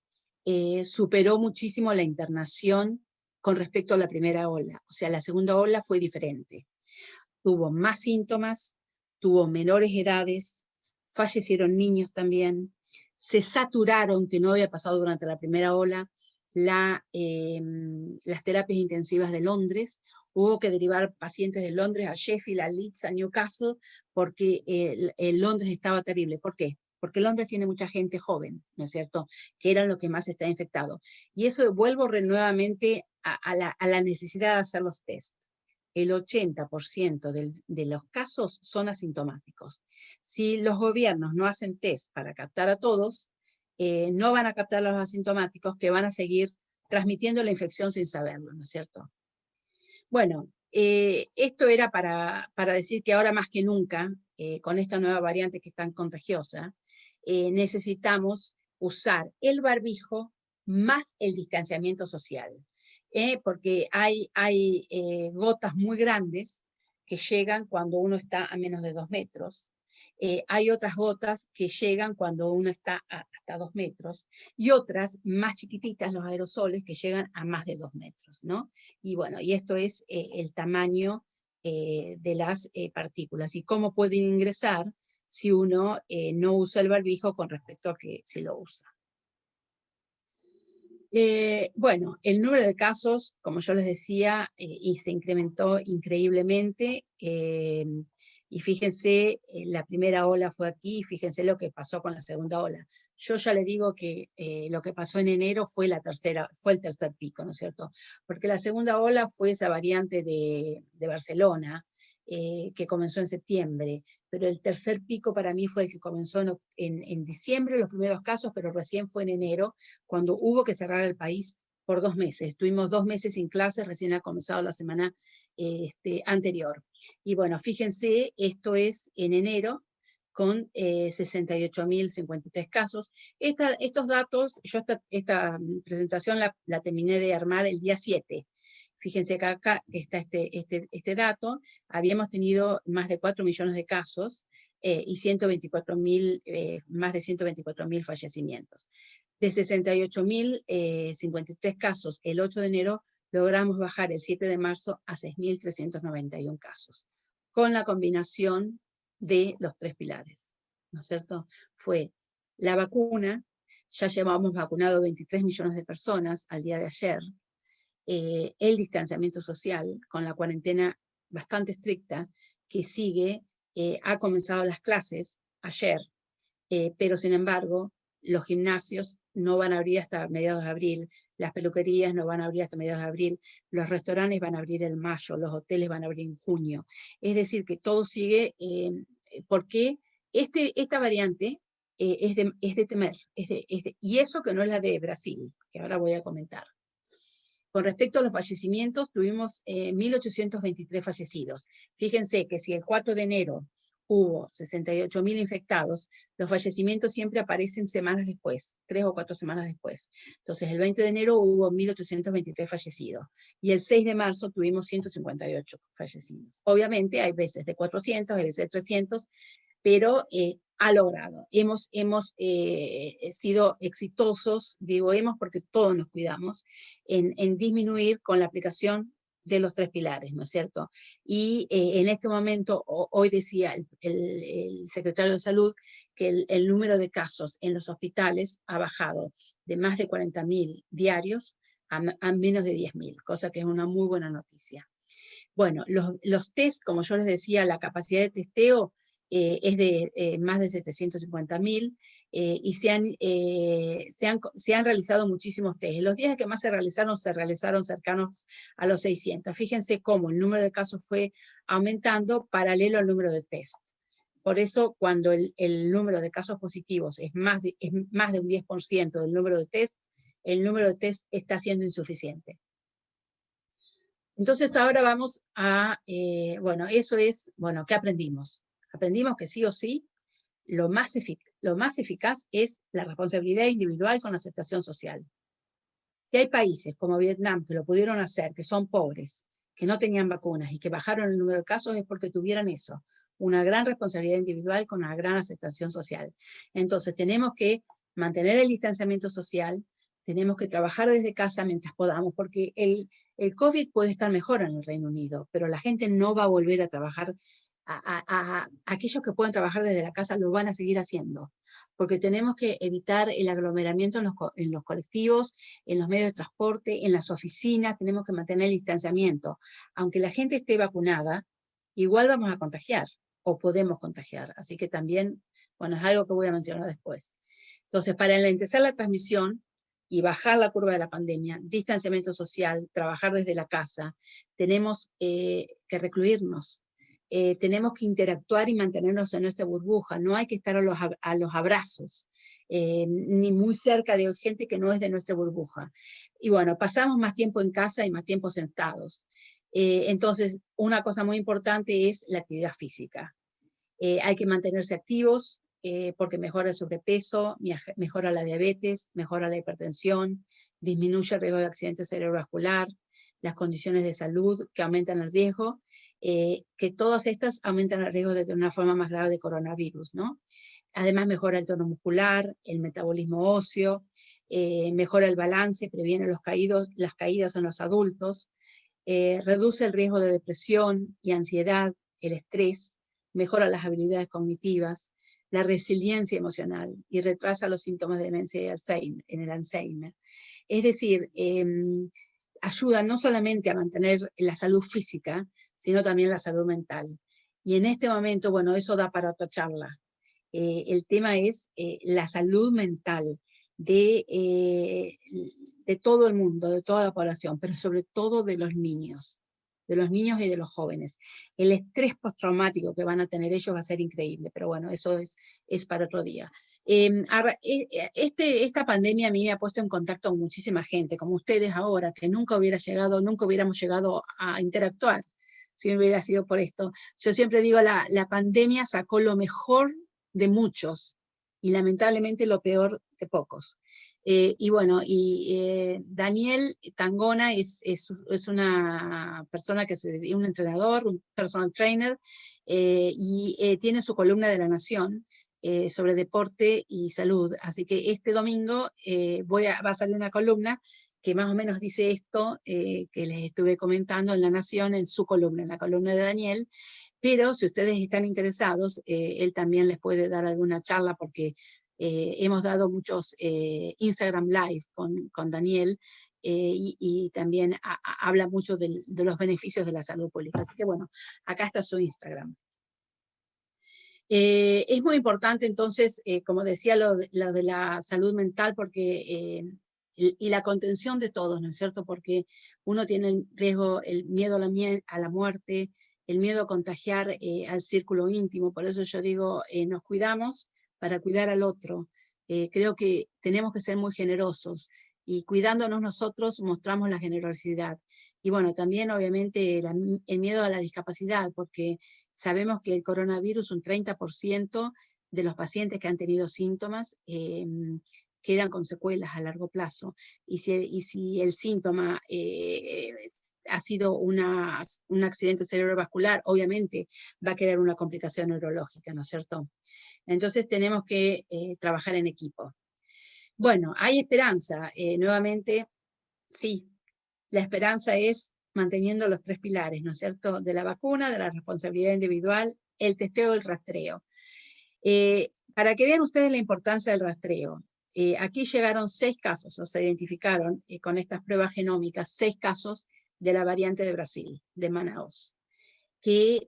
Superó muchísimo la internación con respecto a la primera ola. O sea, la segunda ola fue diferente. Tuvo más síntomas, tuvo menores edades, fallecieron niños también, se saturaron, que no había pasado durante la primera ola, las terapias intensivas de Londres. Hubo que derivar pacientes de Londres a Sheffield, a Leeds, a Newcastle, porque Londres estaba terrible. ¿Por qué? Porque Londres tiene mucha gente joven, ¿no es cierto?, que eran los que más está infectado. Y eso vuelvo nuevamente a la necesidad de hacer los test. El 80% de los casos son asintomáticos. Si los gobiernos no hacen test para captar a todos, no van a captar a los asintomáticos, que van a seguir transmitiendo la infección sin saberlo, ¿no es cierto? Bueno, esto era para decir que ahora más que nunca, con esta nueva variante que es tan contagiosa, necesitamos usar el barbijo más el distanciamiento social. Porque hay gotas muy grandes que llegan cuando uno está a menos de 2 metros, Hay otras gotas que llegan cuando uno está hasta 2 metros, y otras más chiquititas, los aerosoles, que llegan a más de 2 metros, ¿no? Y bueno, y esto es el tamaño de las partículas, y cómo pueden ingresar si uno no usa el barbijo con respecto a que si lo usa. Bueno, el número de casos, como yo les decía, y se incrementó increíblemente, y fíjense, la primera ola fue aquí, y fíjense lo que pasó con la segunda ola. Yo ya les digo que lo que pasó en enero fue el tercer pico, ¿no es cierto? Porque la segunda ola fue esa variante de Barcelona, que comenzó en septiembre, pero el tercer pico para mí fue el que comenzó en diciembre, los primeros casos, pero recién fue en enero, cuando hubo que cerrar el país por 2 meses. Tuvimos 2 meses sin clases, recién ha comenzado la semana anterior. Y bueno, fíjense, esto es en enero, con 68.053 casos. Estos datos, yo esta presentación la terminé de armar el día 7. Fíjense que acá está este dato. Habíamos tenido más de 4 millones de casos y más de 124.000 fallecimientos. De 68.053 casos el 8 de enero, logramos bajar el 7 de marzo a 6.391 casos, con la combinación de los 3 pilares, ¿no es cierto? Fue la vacuna, ya llevamos vacunado 23 millones de personas al día de ayer, el distanciamiento social, con la cuarentena bastante estricta, que sigue, ha comenzado las clases ayer, pero sin embargo, los gimnasios no van a abrir hasta mediados de abril, las peluquerías no van a abrir hasta mediados de abril, los restaurantes van a abrir en mayo, los hoteles van a abrir en junio. Es decir, que todo sigue, porque esta variante es de temer, y eso que no es la de Brasil, que ahora voy a comentar. Con respecto a los fallecimientos, tuvimos 1.823 fallecidos. Fíjense que si el 4 de enero hubo 68.000 infectados, los fallecimientos siempre aparecen semanas después, 3 o 4 semanas después. Entonces, el 20 de enero hubo 1.823 fallecidos, y el 6 de marzo tuvimos 158 fallecidos. Obviamente hay veces de 400, hay veces de 300, pero ha logrado. Hemos sido exitosos, digo hemos porque todos nos cuidamos, en disminuir con la aplicación de los 3 pilares, ¿no es cierto? Y en este momento, hoy decía el secretario de Salud que el número de casos en los hospitales ha bajado de más de 40.000 diarios a menos de 10.000, cosa que es una muy buena noticia. Bueno, los test, como yo les decía, la capacidad de testeo es de más de 750.000 y se han realizado muchísimos test. Los días que más se realizaron cercanos a los 600. Fíjense cómo el número de casos fue aumentando paralelo al número de test. Por eso, cuando el número de casos positivos es más de un 10% del número de test, el número de test está siendo insuficiente. Entonces ahora vamos a, bueno, eso es, bueno, ¿qué aprendimos? Aprendimos que sí o sí, lo más eficaz es la responsabilidad individual con la aceptación social. Si hay países como Vietnam que lo pudieron hacer, que son pobres, que no tenían vacunas y que bajaron el número de casos, es porque tuvieron eso, una gran responsabilidad individual con una gran aceptación social. Entonces tenemos que mantener el distanciamiento social, tenemos que trabajar desde casa mientras podamos, porque el COVID puede estar mejor en el Reino Unido, pero la gente no va a volver a trabajar. Aquellos que pueden trabajar desde la casa lo van a seguir haciendo, porque tenemos que evitar el aglomeramiento en los colectivos, en los medios de transporte, en las oficinas, tenemos que mantener el distanciamiento. Aunque la gente esté vacunada, igual vamos a contagiar, o podemos contagiar, así que también, bueno, es algo que voy a mencionar después. Entonces, para enlentecer la transmisión y bajar la curva de la pandemia, distanciamiento social, trabajar desde la casa, tenemos que recluirnos, tenemos que interactuar y mantenernos en nuestra burbuja, no hay que estar a los abrazos, ni muy cerca de gente que no es de nuestra burbuja. Y bueno, pasamos más tiempo en casa y más tiempo sentados. Entonces, una cosa muy importante es la actividad física. Hay que mantenerse activos, porque mejora el sobrepeso, mejora la diabetes, mejora la hipertensión, disminuye el riesgo de accidente cerebrovascular, las condiciones de salud que aumentan el riesgo, que todas estas aumentan el riesgo de tener una forma más grave de coronavirus, ¿no? Además mejora el tono muscular, el metabolismo óseo, mejora el balance, previene las caídas en los adultos, reduce el riesgo de depresión y ansiedad, el estrés, mejora las habilidades cognitivas, la resiliencia emocional y retrasa los síntomas de demencia y en el Alzheimer. Es decir, ayuda no solamente a mantener la salud física, sino también la salud mental. Y en este momento, bueno, eso da para otra charla. El tema es la salud mental de todo el mundo, de toda la población, pero sobre todo de los niños y de los jóvenes. El estrés postraumático que van a tener ellos va a ser increíble, pero bueno, eso es para otro día. Esta pandemia a mí me ha puesto en contacto con muchísima gente, como ustedes ahora, que nunca hubiéramos llegado a interactuar si no hubiera sido por esto. Yo siempre digo, la pandemia sacó lo mejor de muchos y lamentablemente lo peor de pocos. Y bueno, Daniel Tangona es una persona que es un entrenador, un personal trainer, y tiene su columna de La Nación sobre deporte y salud. Así que este domingo va a salir una columna que más o menos dice esto que les estuve comentando en La Nación, en su columna, en la columna de Daniel. Pero si ustedes están interesados, él también les puede dar alguna charla, porque hemos dado muchos Instagram Live con Daniel, y también habla mucho de los beneficios de la salud pública. Así que bueno, acá está su Instagram. Es muy importante entonces, como decía, lo de la salud mental, porque y la contención de todos, ¿no es cierto? Porque uno tiene el riesgo, el miedo a la muerte, el miedo a contagiar al círculo íntimo. Por eso yo digo, nos cuidamos para cuidar al otro. Creo que tenemos que ser muy generosos, y cuidándonos nosotros mostramos la generosidad. Y bueno, también obviamente el miedo a la discapacidad, porque sabemos que el coronavirus, un 30% de los pacientes que han tenido síntomas quedan con secuelas a largo plazo. Y si el síntoma ha sido un accidente cerebrovascular, obviamente va a quedar una complicación neurológica, ¿no es cierto? Entonces tenemos que trabajar en equipo. Bueno, hay esperanza. Nuevamente, sí, la esperanza es manteniendo los 3 pilares, ¿no es cierto? De la vacuna, de la responsabilidad individual, el testeo y el rastreo. Para que vean ustedes la importancia del rastreo, aquí llegaron 6 casos, o se identificaron con estas pruebas genómicas, 6 casos de la variante de Brasil, de Manaus, que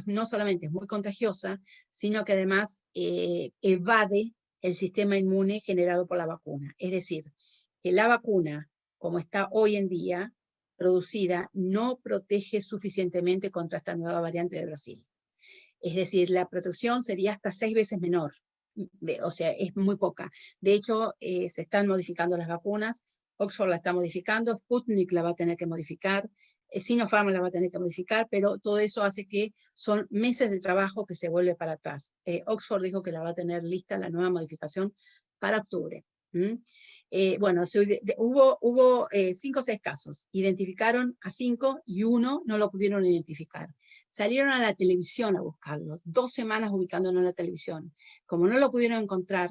no solamente es muy contagiosa, sino que además evade el sistema inmune generado por la vacuna. Es decir, que la vacuna, como está hoy en día producida, no protege suficientemente contra esta nueva variante de Brasil. Es decir, la protección sería hasta 6 veces menor. O sea, es muy poca. De hecho, se están modificando las vacunas. Oxford la está modificando, Sputnik la va a tener que modificar, Sinopharm la va a tener que modificar, pero todo eso hace que son meses de trabajo que se vuelve para atrás. Oxford dijo que la va a tener lista la nueva modificación para octubre. Bueno, hubo 5 o 6 casos, identificaron a 5 y 1 no lo pudieron identificar. Salieron a la televisión a buscarlo, 2 semanas ubicándolo en la televisión. Como no lo pudieron encontrar,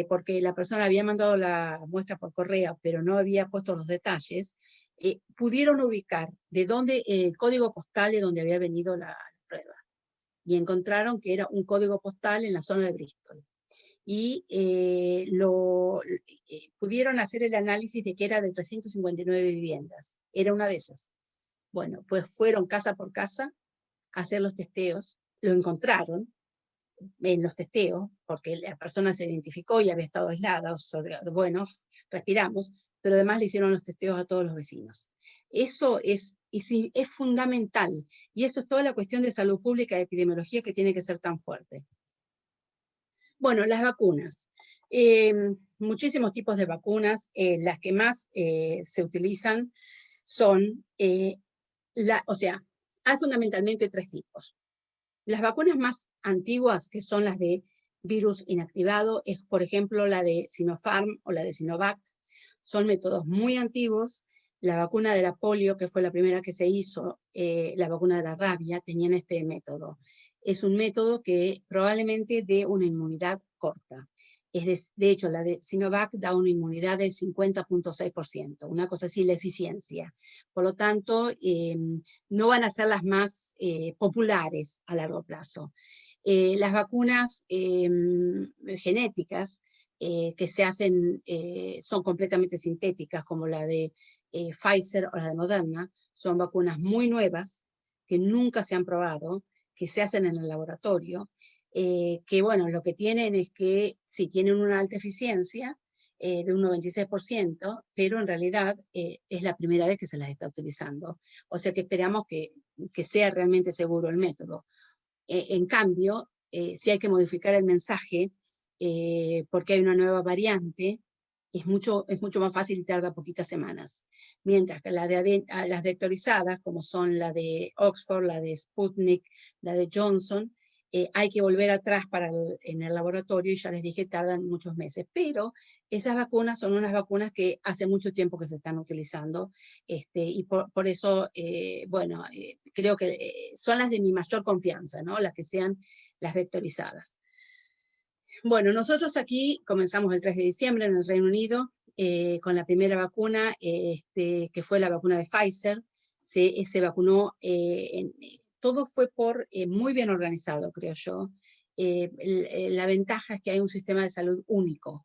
porque la persona había mandado la muestra por correo, pero no había puesto los detalles, pudieron ubicar de dónde, el código postal de donde había venido la prueba. Y encontraron que era un código postal en la zona de Bristol. Y pudieron hacer el análisis de que era de 359 viviendas. Era una de esas. Bueno, pues fueron casa por casa a hacer los testeos, lo encontraron en los testeos, porque la persona se identificó y había estado aislada, bueno, respiramos, pero además le hicieron los testeos a todos los vecinos. Eso es fundamental, y eso es toda la cuestión de salud pública y epidemiología que tiene que ser tan fuerte. Bueno, las vacunas. Muchísimos tipos de vacunas. Las que más se utilizan son, hay fundamentalmente 3 tipos. Las vacunas más antiguas, que son las de virus inactivado, es por ejemplo la de Sinopharm o la de Sinovac. Son métodos muy antiguos La vacuna de la polio, que fue la primera que se hizo, la vacuna de la rabia, tenían este método. Es un método que probablemente dé una inmunidad corta. De hecho, la de Sinovac da una inmunidad del 50.6%, una cosa así, la eficiencia. Por lo tanto, no van a ser las más populares a largo plazo. Las vacunas genéticas que se hacen son completamente sintéticas, como la de Pfizer o la de Moderna, son vacunas muy nuevas, que nunca se han probado, que se hacen en el laboratorio, que bueno, lo que tienen es que sí tienen una alta eficiencia, de un 96%, pero en realidad es la primera vez que se las está utilizando. O sea que esperamos que sea realmente seguro el método. En cambio, si hay que modificar el mensaje, porque hay una nueva variante, es mucho más fácil y tarda poquitas semanas. Mientras que las vectorizadas, como son la de Oxford, la de Sputnik, la de Johnson, hay que volver atrás en el laboratorio, y ya les dije, tardan muchos meses. Pero esas vacunas son unas vacunas que hace mucho tiempo que se están utilizando, y por eso, bueno, creo que son las de mi mayor confianza, ¿no? Las que sean las vectorizadas. Bueno, nosotros aquí comenzamos el 3 de diciembre en el Reino Unido, con la primera vacuna, que fue la vacuna de Pfizer. Se vacunó, todo fue muy bien organizado, creo yo. La ventaja es que hay un sistema de salud único,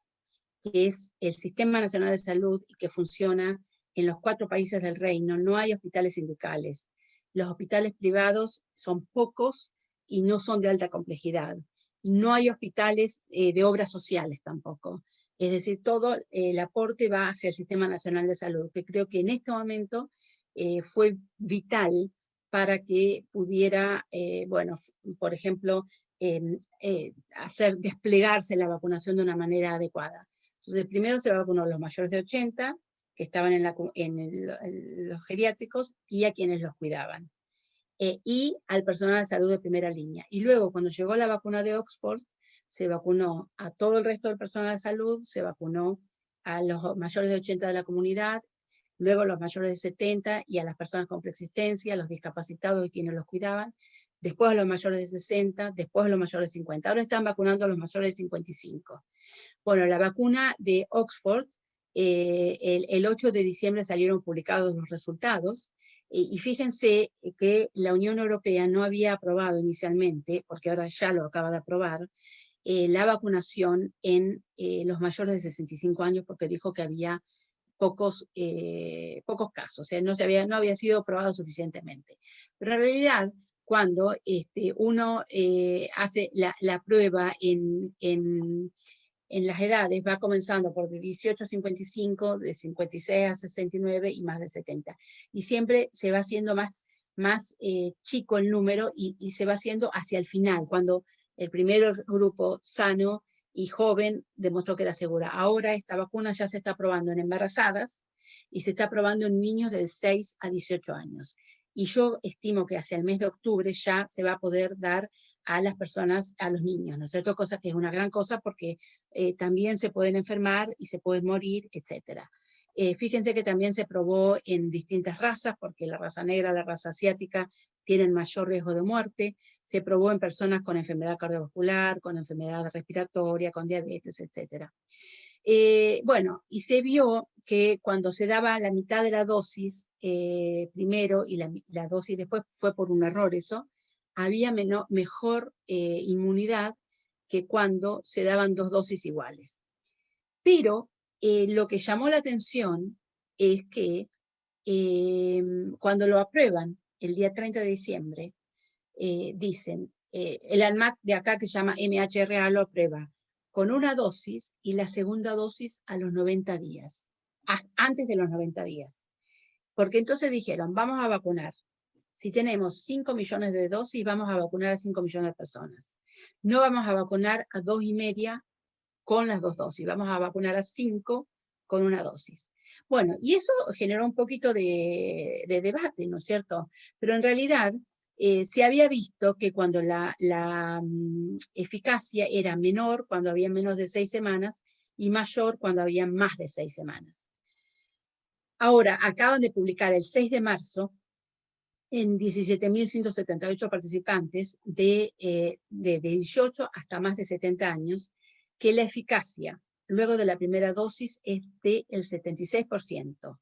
que es el Sistema Nacional de Salud, y que funciona en los 4 países del reino. No hay hospitales sindicales. Los hospitales privados son pocos y no son de alta complejidad. No hay hospitales de obras sociales tampoco. Es decir, todo el aporte va hacia el Sistema Nacional de Salud, que creo que en este momento fue vital para que pudiera, bueno, por ejemplo, hacer desplegarse la vacunación de una manera adecuada. Entonces, primero se vacunó a los mayores de 80, que estaban en los geriátricos, y a quienes los cuidaban. Y al personal de salud de primera línea. Y luego, cuando llegó la vacuna de Oxford, se vacunó a todo el resto del personal de salud, se vacunó a los mayores de 80 de la comunidad, luego a los mayores de 70 y a las personas con preexistencia, a los discapacitados y quienes los cuidaban, después a los mayores de 60, después a los mayores de 50. Ahora están vacunando a los mayores de 55. Bueno, la vacuna de Oxford, el 8 de diciembre salieron publicados los resultados, y fíjense que la Unión Europea no había aprobado inicialmente, porque ahora ya lo acaba de aprobar, la vacunación en los mayores de 65 años, porque dijo que había pocos casos, o sea, no había sido aprobado suficientemente. Pero en realidad, cuando uno hace la prueba en las edades, va comenzando por de 18 a 55, de 56 a 69 y más de 70. Y siempre se va haciendo más chico el número, y se va haciendo hacia el final, cuando el primer grupo sano y joven demostró que era segura. Ahora esta vacuna ya se está probando en embarazadas y se está probando en niños de 6 a 18 años. Y yo estimo que hacia el mes de octubre ya se va a poder dar a las personas, a los niños, ¿no es cierto? Cosa que es una gran cosa, porque también se pueden enfermar y se pueden morir, etc. Fíjense que también se probó en distintas razas, porque la raza negra, la raza asiática, tienen mayor riesgo de muerte. Se probó en personas con enfermedad cardiovascular, con enfermedad respiratoria, con diabetes, etc. Bueno, y se vio que cuando se daba la mitad de la dosis primero, y la dosis después, fue por un error eso, había mejor inmunidad que cuando se daban 2 dosis iguales. Pero lo que llamó la atención es que cuando lo aprueban el día 30 de diciembre, dicen, el ANMAT de acá, que se llama MHRA, lo aprueba con una dosis, y la segunda dosis a los 90 días, antes de los 90 días. Porque entonces dijeron, vamos a vacunar. Si tenemos 5 millones de dosis, vamos a vacunar a 5 millones de personas. No vamos a vacunar a 2,5 con las 2 dosis, vamos a vacunar a 5 con una dosis. Bueno, y eso generó un poquito de debate, ¿no es cierto? Pero en realidad se había visto que cuando la eficacia era menor cuando había menos de 6 semanas, y mayor cuando había más de 6 semanas. Ahora, acaban de publicar el 6 de marzo en 17.178 participantes de 18 hasta más de 70 años, que la eficacia luego de la primera dosis es del 76%.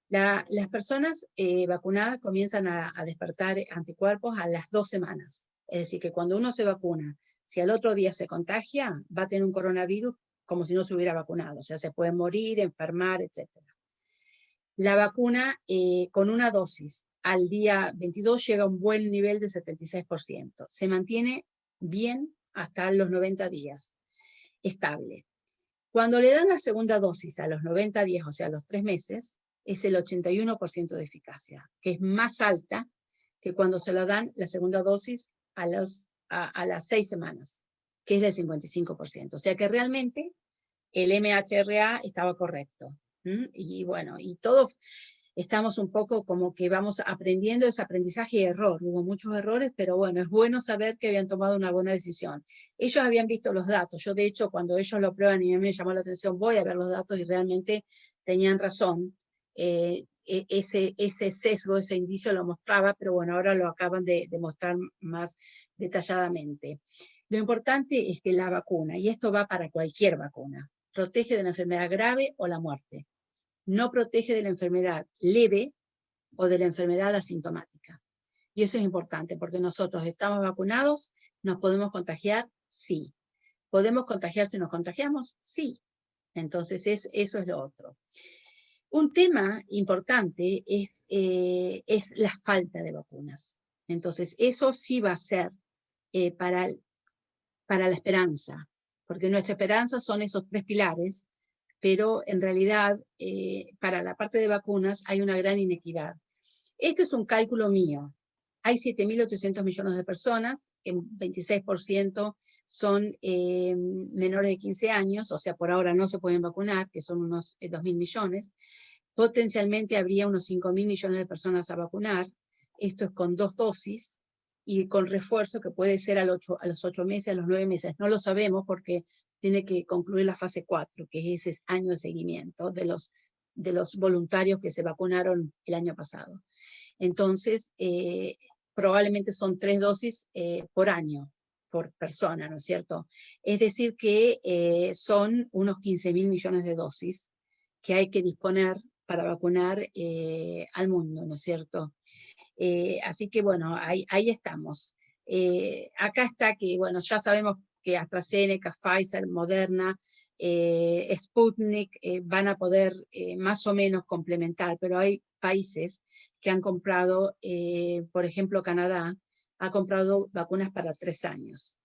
Las personas vacunadas comienzan a despertar anticuerpos a las 2 semanas. Es decir, que cuando uno se vacuna, si al otro día se contagia, va a tener un coronavirus como si no se hubiera vacunado. O sea, se puede morir, enfermar, etc. La vacuna con una dosis al día 22 llega a un buen nivel de 76%. Se mantiene bien hasta los 90 días, estable. Cuando le dan la segunda dosis a los 90 días, o sea, a los 3 meses, es el 81% de eficacia, que es más alta que cuando se lo dan la segunda dosis a las 6 semanas, que es del 55%. O sea que realmente el MHRA estaba correcto. Y bueno, y todos estamos un poco como que vamos aprendiendo ese aprendizaje y error. Hubo muchos errores, pero bueno, es bueno saber que habían tomado una buena decisión. Ellos habían visto los datos. Yo, de hecho, cuando ellos lo prueban y a mí me llamó la atención, voy a ver los datos y realmente tenían razón. Ese sesgo, ese indicio lo mostraba, pero bueno, ahora lo acaban de mostrar más detalladamente. Lo importante es que la vacuna, y esto va para cualquier vacuna, protege de la enfermedad grave o la muerte. No protege de la enfermedad leve o de la enfermedad asintomática. Y eso es importante, porque nosotros estamos vacunados, ¿nos podemos contagiar? Sí. ¿Podemos contagiar si nos contagiamos? Sí. Entonces, eso es lo otro. Un tema importante es la falta de vacunas. Entonces, eso sí va a ser para la esperanza, porque nuestra esperanza son esos 3 pilares, pero en realidad para la parte de vacunas hay una gran inequidad. Este es un cálculo mío. Hay 7.800 millones de personas, el 26% son menores de 15 años, o sea, por ahora no se pueden vacunar, que son unos 2.000 millones. Potencialmente habría unos 5.000 millones de personas a vacunar. Esto es con 2 dosis y con refuerzo que puede ser a los 8 meses, a los 9 meses. No lo sabemos porque tiene que concluir la fase 4, que es ese año de seguimiento de los voluntarios que se vacunaron el año pasado. Entonces, probablemente son 3 dosis por año, por persona, ¿no es cierto? Es decir que son unos 15.000 millones de dosis que hay que disponer para vacunar al mundo, ¿no es cierto? Así que bueno, ahí estamos. Acá está que, bueno, ya sabemos que AstraZeneca, Pfizer, Moderna, Sputnik van a poder más o menos complementar, pero hay países que han comprado, por ejemplo, Canadá ha comprado vacunas para 3 años.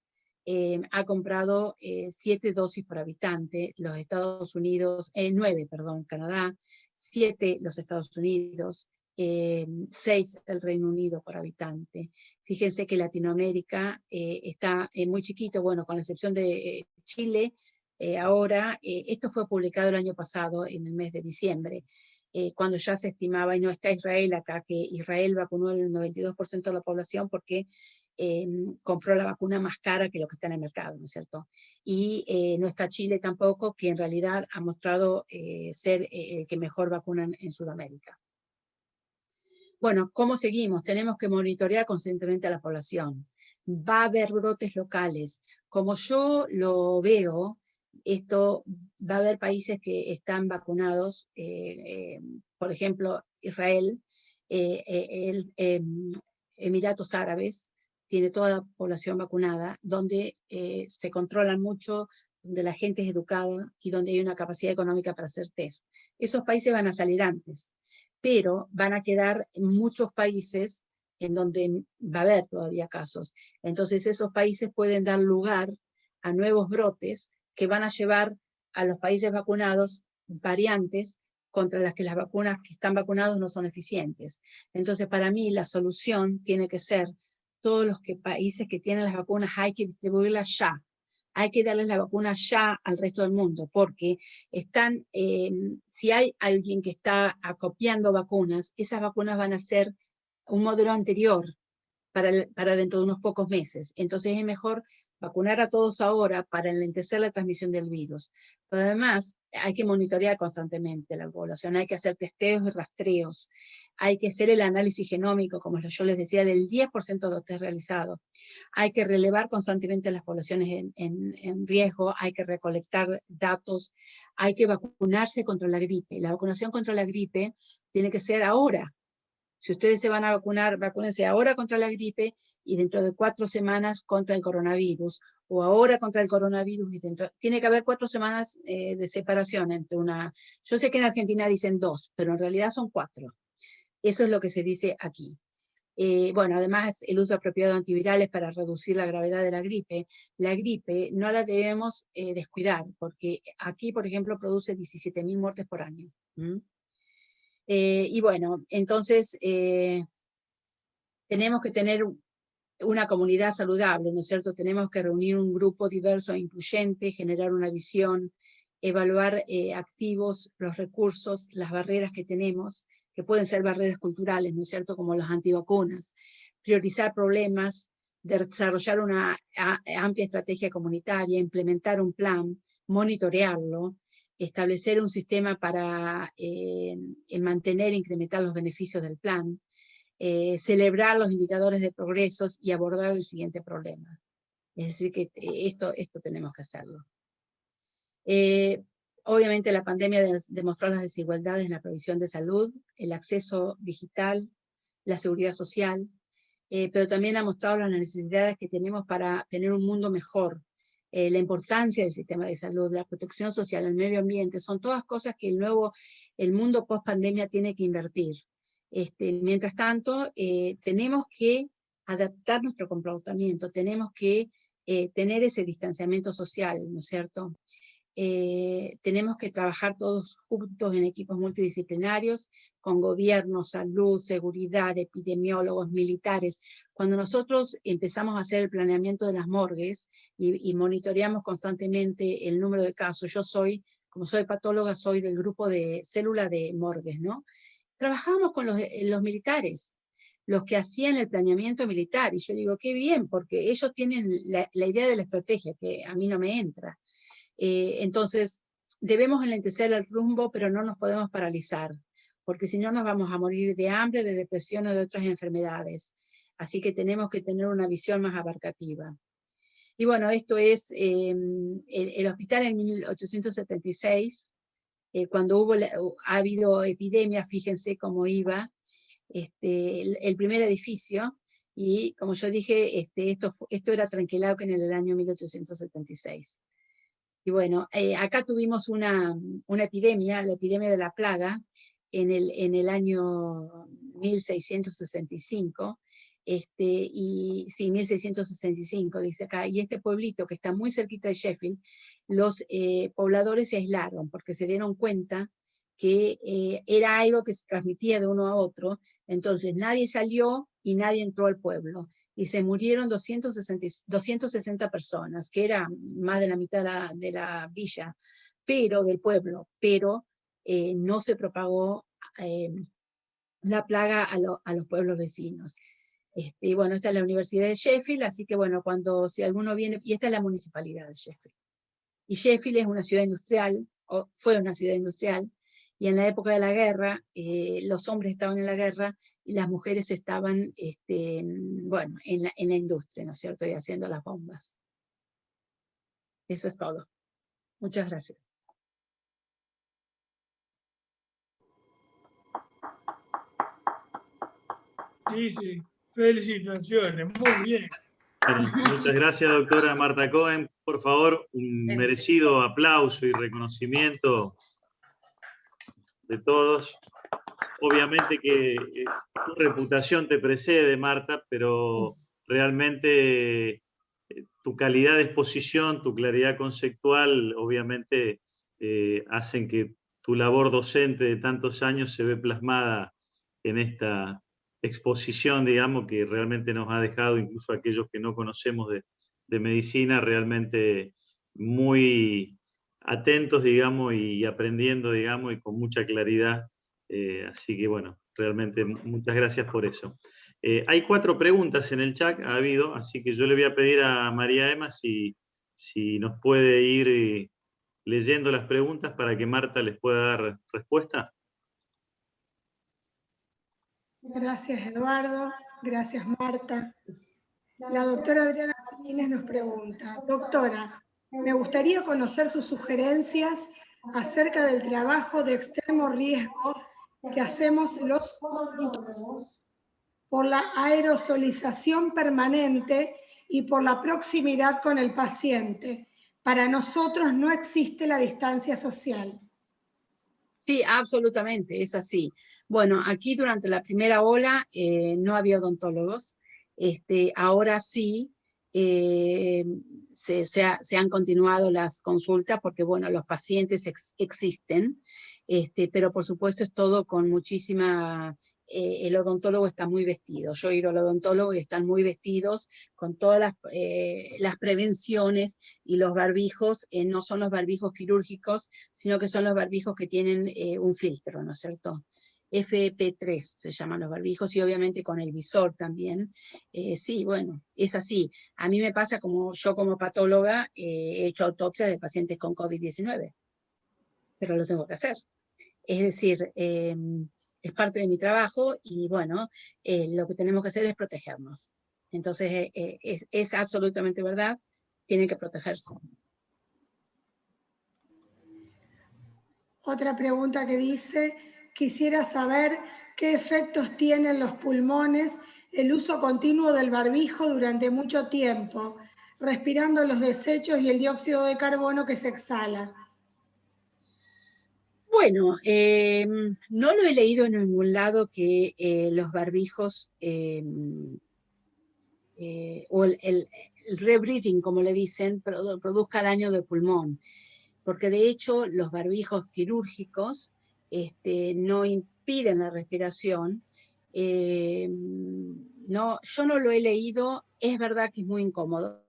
Ha comprado 7 dosis por habitante, los Estados Unidos, 9, perdón, Canadá, 7 los Estados Unidos, 6 el Reino Unido por habitante. Fíjense que Latinoamérica está muy chiquito, bueno, con la excepción de Chile, ahora, esto fue publicado el año pasado, en el mes de diciembre, cuando ya se estimaba, y no está Israel acá, que Israel vacunó el 92% de la población porque compró la vacuna más cara que lo que está en el mercado, ¿no es cierto? Y no está Chile tampoco, que en realidad ha mostrado ser el que mejor vacunan en Sudamérica. Bueno, ¿cómo seguimos? Tenemos que monitorear constantemente a la población. Va a haber brotes locales. Como yo lo veo, esto va a haber países que están vacunados, por ejemplo, Israel, Emiratos Árabes, tiene toda la población vacunada, donde se controlan mucho, donde la gente es educada y donde hay una capacidad económica para hacer test. Esos países van a salir antes, pero van a quedar muchos países en donde va a haber todavía casos. Entonces esos países pueden dar lugar a nuevos brotes que van a llevar a los países vacunados variantes contra las que las vacunas que están vacunados no son eficientes. Entonces para mí la solución tiene que ser todos los países que tienen las vacunas hay que distribuirlas ya. Hay que darles la vacuna ya al resto del mundo, porque están, si hay alguien que está acopiando vacunas, esas vacunas van a ser un modelo anterior para dentro de unos pocos meses. Entonces es mejor vacunar a todos ahora para enlentecer la transmisión del virus. Pero además hay que monitorear constantemente la población, hay que hacer testeos y rastreos, hay que hacer el análisis genómico, como yo les decía, del 10% de los test realizados. Hay que relevar constantemente a las poblaciones en riesgo, hay que recolectar datos, hay que vacunarse contra la gripe. La vacunación contra la gripe tiene que ser ahora. Si ustedes se van a vacunar, vacúnense ahora contra la gripe y dentro de 4 semanas contra el coronavirus, o ahora contra el coronavirus, y tiene que haber 4 semanas de separación entre una... Yo sé que en Argentina dicen 2, pero en realidad son 4. Eso es lo que se dice aquí. Bueno, además el uso apropiado de antivirales para reducir la gravedad de la gripe. La gripe no la debemos descuidar, porque aquí, por ejemplo, produce 17.000 muertes por año. Y bueno, entonces tenemos que tener una comunidad saludable, ¿no es cierto? Tenemos que reunir un grupo diverso e incluyente, generar una visión, evaluar activos, los recursos, las barreras que tenemos, que pueden ser barreras culturales, ¿no es cierto?, como las antivacunas, priorizar problemas, desarrollar una amplia estrategia comunitaria, implementar un plan, monitorearlo, establecer un sistema para mantener e incrementar los beneficios del plan, celebrar los indicadores de progresos y abordar el siguiente problema. Es decir, que esto tenemos que hacerlo. Obviamente la pandemia demostró las desigualdades en la provisión de salud, el acceso digital, la seguridad social, pero también ha mostrado las necesidades que tenemos para tener un mundo mejor, la importancia del sistema de salud, la protección social, el medio ambiente, son todas cosas que el mundo post pandemia tiene que invertir. Mientras tanto, tenemos que adaptar nuestro comportamiento, tenemos que tener ese distanciamiento social, ¿no es cierto? Tenemos que trabajar todos juntos en equipos multidisciplinarios, con gobierno, salud, seguridad, epidemiólogos, militares. Cuando nosotros empezamos a hacer el planeamiento de las morgues y monitoreamos constantemente el número de casos, como soy patóloga, soy del grupo de célula de morgues, ¿no? Trabajamos con los militares, los que hacían el planeamiento militar, y yo digo, qué bien, porque ellos tienen la idea de la estrategia, que a mí no me entra. Entonces, debemos enlentecer el rumbo, pero no nos podemos paralizar, porque si no nos vamos a morir de hambre, de depresión o de otras enfermedades. Así que tenemos que tener una visión más abarcativa. Y bueno, esto es el hospital en 1876, cuando ha habido epidemia, fíjense cómo iba, el primer edificio, y como yo dije, esto era Trenquelauquen en el año 1876. Y bueno, acá tuvimos una epidemia, la epidemia de la plaga, en el año 1665, y sí, 1665 dice acá, y este pueblito que está muy cerquita de Sheffield, los pobladores se aislaron porque se dieron cuenta que era algo que se transmitía de uno a otro, entonces nadie salió y nadie entró al pueblo, y se murieron 260 personas, que era más de la mitad de la villa, pero del pueblo, pero no se propagó la plaga a los pueblos vecinos. Y bueno, esta es la Universidad de Sheffield, así que bueno, si alguno viene, y esta es la municipalidad de Sheffield. Y Sheffield es una ciudad industrial, o fue una ciudad industrial, y en la época de la guerra, los hombres estaban en la guerra, y las mujeres estaban, bueno, en la industria, ¿no es cierto?, y haciendo las bombas. Eso es todo. Muchas gracias. Sí, felicitaciones, muy bien. Bueno, muchas gracias, doctora Marta Cohen. Por favor, un merecido aplauso y reconocimiento de todos. Obviamente que tu reputación te precede, Marta, pero realmente tu calidad de exposición, tu claridad conceptual, obviamente hacen que tu labor docente de tantos años se ve plasmada en esta exposición, digamos, que realmente nos ha dejado, incluso aquellos que no conocemos de medicina, realmente muy atentos, digamos, y aprendiendo, digamos, y con mucha claridad. Así que, bueno, realmente muchas gracias por eso. Hay 4 preguntas en el chat, ha habido, así que yo le voy a pedir a María Emma si nos puede ir leyendo las preguntas para que Marta les pueda dar respuesta. Gracias, Eduardo. Gracias, Marta. La doctora Adriana Martínez nos pregunta, doctora, me gustaría conocer sus sugerencias acerca del trabajo de extremo riesgo que hacemos los odontólogos por la aerosolización permanente y por la proximidad con el paciente. Para nosotros no existe la distancia social. Sí, absolutamente, es así. Bueno, aquí durante la primera ola no había odontólogos. Ahora sí se han continuado las consultas porque, bueno, los pacientes existen, pero por supuesto es todo con muchísima... el odontólogo está muy vestido. Yo he ido al odontólogo y están muy vestidos con todas las prevenciones, y los barbijos no son los barbijos quirúrgicos, sino que son los barbijos que tienen un filtro, ¿no es cierto? FP3 se llaman los barbijos, y obviamente con el visor también. Sí, bueno, es así. A mí me pasa como yo como patóloga he hecho autopsias de pacientes con COVID-19, pero lo tengo que hacer. Es decir, es parte de mi trabajo y bueno, lo que tenemos que hacer es protegernos. Entonces, es absolutamente verdad, tienen que protegerse. Otra pregunta que dice, quisiera saber qué efectos tienen los pulmones el uso continuo del barbijo durante mucho tiempo, respirando los desechos y el dióxido de carbono que se exhala. Bueno, no lo he leído en ningún lado que los barbijos o el rebreathing, como le dicen, produzca daño de pulmón. Porque de hecho los barbijos quirúrgicos no impiden la respiración. No, yo no lo he leído, es verdad que es muy incómodo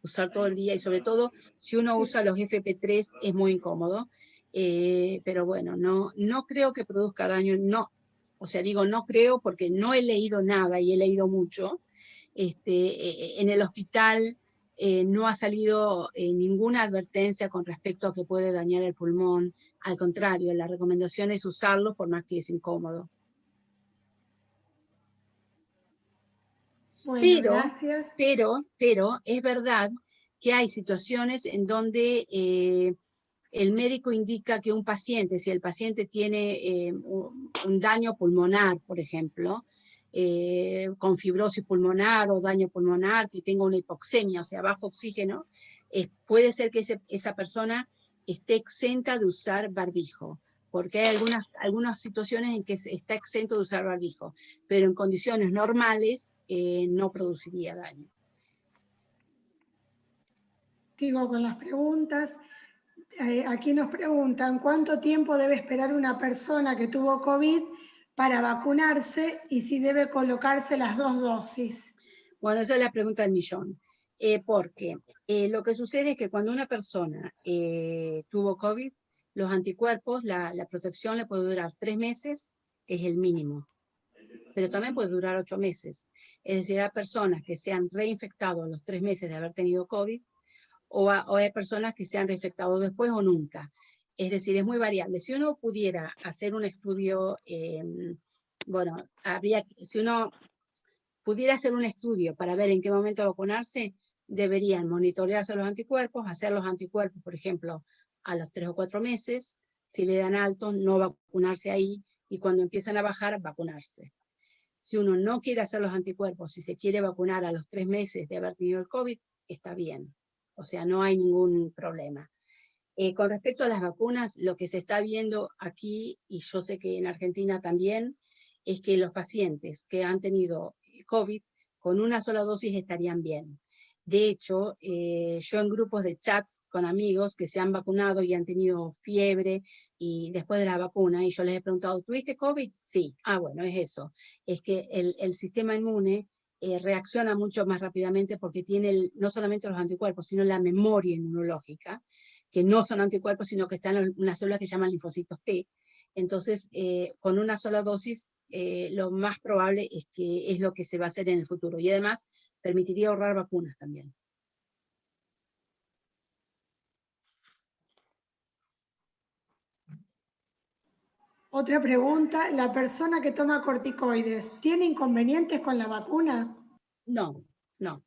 usar todo el día, y sobre todo si uno usa los FP3 es muy incómodo, pero bueno, no creo que produzca daño, no, o sea, digo no creo porque no he leído nada y he leído mucho. En el hospital no ha salido ninguna advertencia con respecto a que puede dañar el pulmón. Al contrario, la recomendación es usarlo por más que es incómodo. Bueno, gracias. Pero es verdad que hay situaciones en donde el médico indica que un paciente, si el paciente tiene un daño pulmonar, por ejemplo, con fibrosis pulmonar o daño pulmonar, que tenga una hipoxemia, o sea, bajo oxígeno, puede ser que esa persona esté exenta de usar barbijo, porque hay algunas situaciones en que está exento de usar barbijo, pero en condiciones normales no produciría daño. Sigo con las preguntas. Aquí nos preguntan, ¿cuánto tiempo debe esperar una persona que tuvo COVID para vacunarse y si debe colocarse las 2 dosis? Bueno, esa es la pregunta del millón. Porque lo que sucede es que cuando una persona tuvo COVID, los anticuerpos, la protección le puede durar 3 meses, es el mínimo. Pero también puede durar 8 meses. Es decir, hay personas que se han reinfectado a los 3 meses de haber tenido COVID, o hay personas que se han reinfectado después o nunca. Es decir, es muy variable. Si uno pudiera hacer un estudio, bueno, si uno pudiera hacer un estudio para ver en qué momento vacunarse, deberían monitorearse los anticuerpos, hacer los anticuerpos, por ejemplo, a los 3 o 4 meses, si le dan alto, no vacunarse ahí, y cuando empiezan a bajar, vacunarse. Si uno no quiere hacer los anticuerpos, si se quiere vacunar a los 3 meses de haber tenido el COVID, está bien. O sea, no hay ningún problema. Con respecto a las vacunas, lo que se está viendo aquí, y yo sé que en Argentina también, es que los pacientes que han tenido COVID, con una sola dosis estarían bien. De hecho, yo en grupos de chats con amigos que se han vacunado y han tenido fiebre y después de la vacuna, y yo les he preguntado, ¿tuviste COVID? Sí. Ah, bueno, es eso. Es que el sistema inmune reacciona mucho más rápidamente porque tiene no solamente los anticuerpos, sino la memoria inmunológica, que no son anticuerpos, sino que están unas células que se llaman linfocitos T. Entonces, con una sola dosis lo más probable es que es lo que se va a hacer en el futuro. Y además permitiría ahorrar vacunas también. Otra pregunta, ¿la persona que toma corticoides tiene inconvenientes con la vacuna? No, no.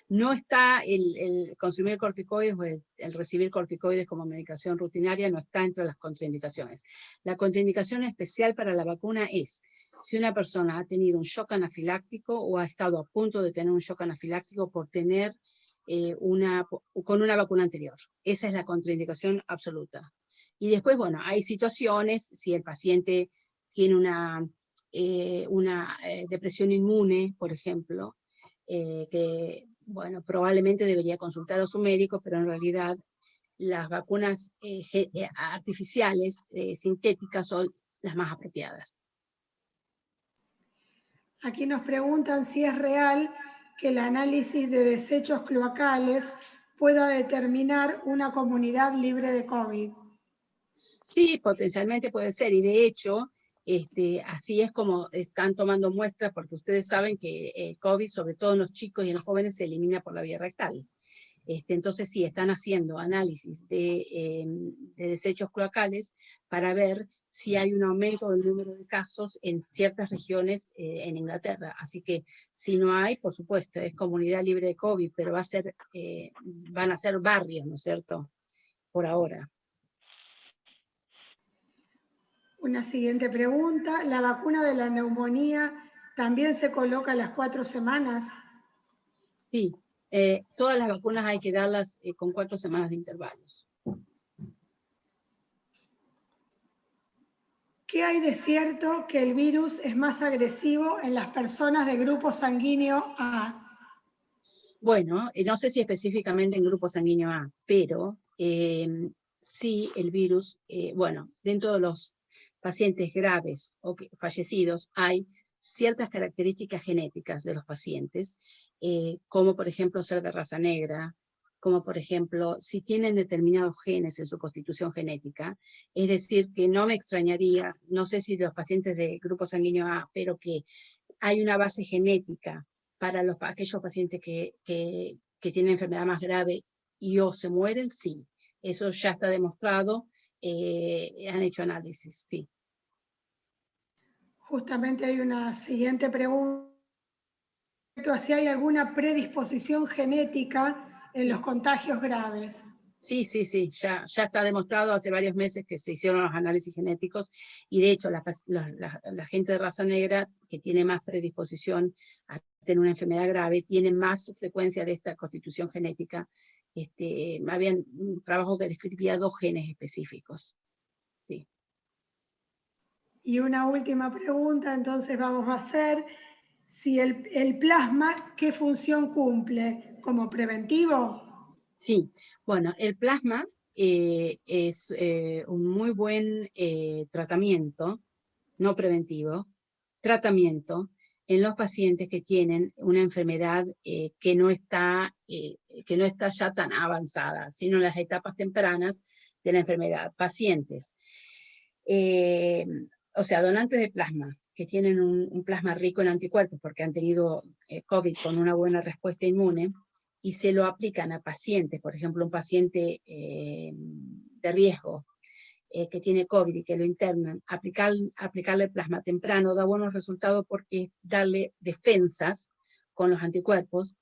No está el consumir corticoides o el recibir corticoides como medicación rutinaria, no está entre las contraindicaciones. La contraindicación especial para la vacuna es si una persona ha tenido un shock anafiláctico o ha estado a punto de tener un shock anafiláctico por tener con una vacuna anterior. Esa es la contraindicación absoluta. Y después, bueno, hay situaciones, si el paciente tiene una depresión inmune, por ejemplo, que, bueno, probablemente debería consultar a su médico, pero en realidad las vacunas artificiales, sintéticas, son las más apropiadas. Aquí nos preguntan si es real que el análisis de desechos cloacales pueda determinar una comunidad libre de COVID. Sí, potencialmente puede ser, y de hecho, así es como están tomando muestras, porque ustedes saben que el COVID, sobre todo en los chicos y en los jóvenes, se elimina por la vía rectal. Entonces sí, están haciendo análisis de desechos cloacales para ver si hay un aumento del número de casos en ciertas regiones en Inglaterra. Así que si no hay, por supuesto, es comunidad libre de COVID, pero van a ser barrios, ¿no es cierto? Por ahora. Una siguiente pregunta, ¿la vacuna de la neumonía también se coloca a las 4 semanas? Sí, todas las vacunas hay que darlas con 4 semanas de intervalos. ¿Qué hay de cierto que el virus es más agresivo en las personas de grupo sanguíneo A? Bueno, no sé si específicamente en grupo sanguíneo A, pero sí el virus, bueno, dentro de los pacientes graves o fallecidos hay ciertas características genéticas de los pacientes, como por ejemplo ser de raza negra, como por ejemplo si tienen determinados genes en su constitución genética, es decir, que no me extrañaría, no sé si de los pacientes de grupo sanguíneo A, pero que hay una base genética para aquellos pacientes que tienen enfermedad más grave y o se mueren, sí. Eso ya está demostrado, han hecho análisis, sí. Justamente hay una siguiente pregunta. Si hay alguna predisposición genética en los contagios graves. Sí, ya está demostrado hace varios meses que se hicieron los análisis genéticos y de hecho la gente de raza negra que tiene más predisposición a tener una enfermedad grave tiene más frecuencia de esta constitución genética. Había un trabajo que describía 2 genes específicos. Sí. Y una última pregunta, entonces vamos a hacer, si el plasma, ¿qué función cumple? ¿Como preventivo? Sí, bueno, el plasma es un muy buen tratamiento, no preventivo, tratamiento en los pacientes que tienen una enfermedad que no está ya tan avanzada, sino en las etapas tempranas de la enfermedad. Pacientes, o sea, donantes de plasma, que tienen un plasma rico en anticuerpos porque han tenido COVID con una buena respuesta inmune, y se lo aplican a pacientes, por ejemplo, un paciente de riesgo que tiene COVID y que lo internan, aplicarle plasma temprano da buenos resultados porque es darle defensas con los anticuerpos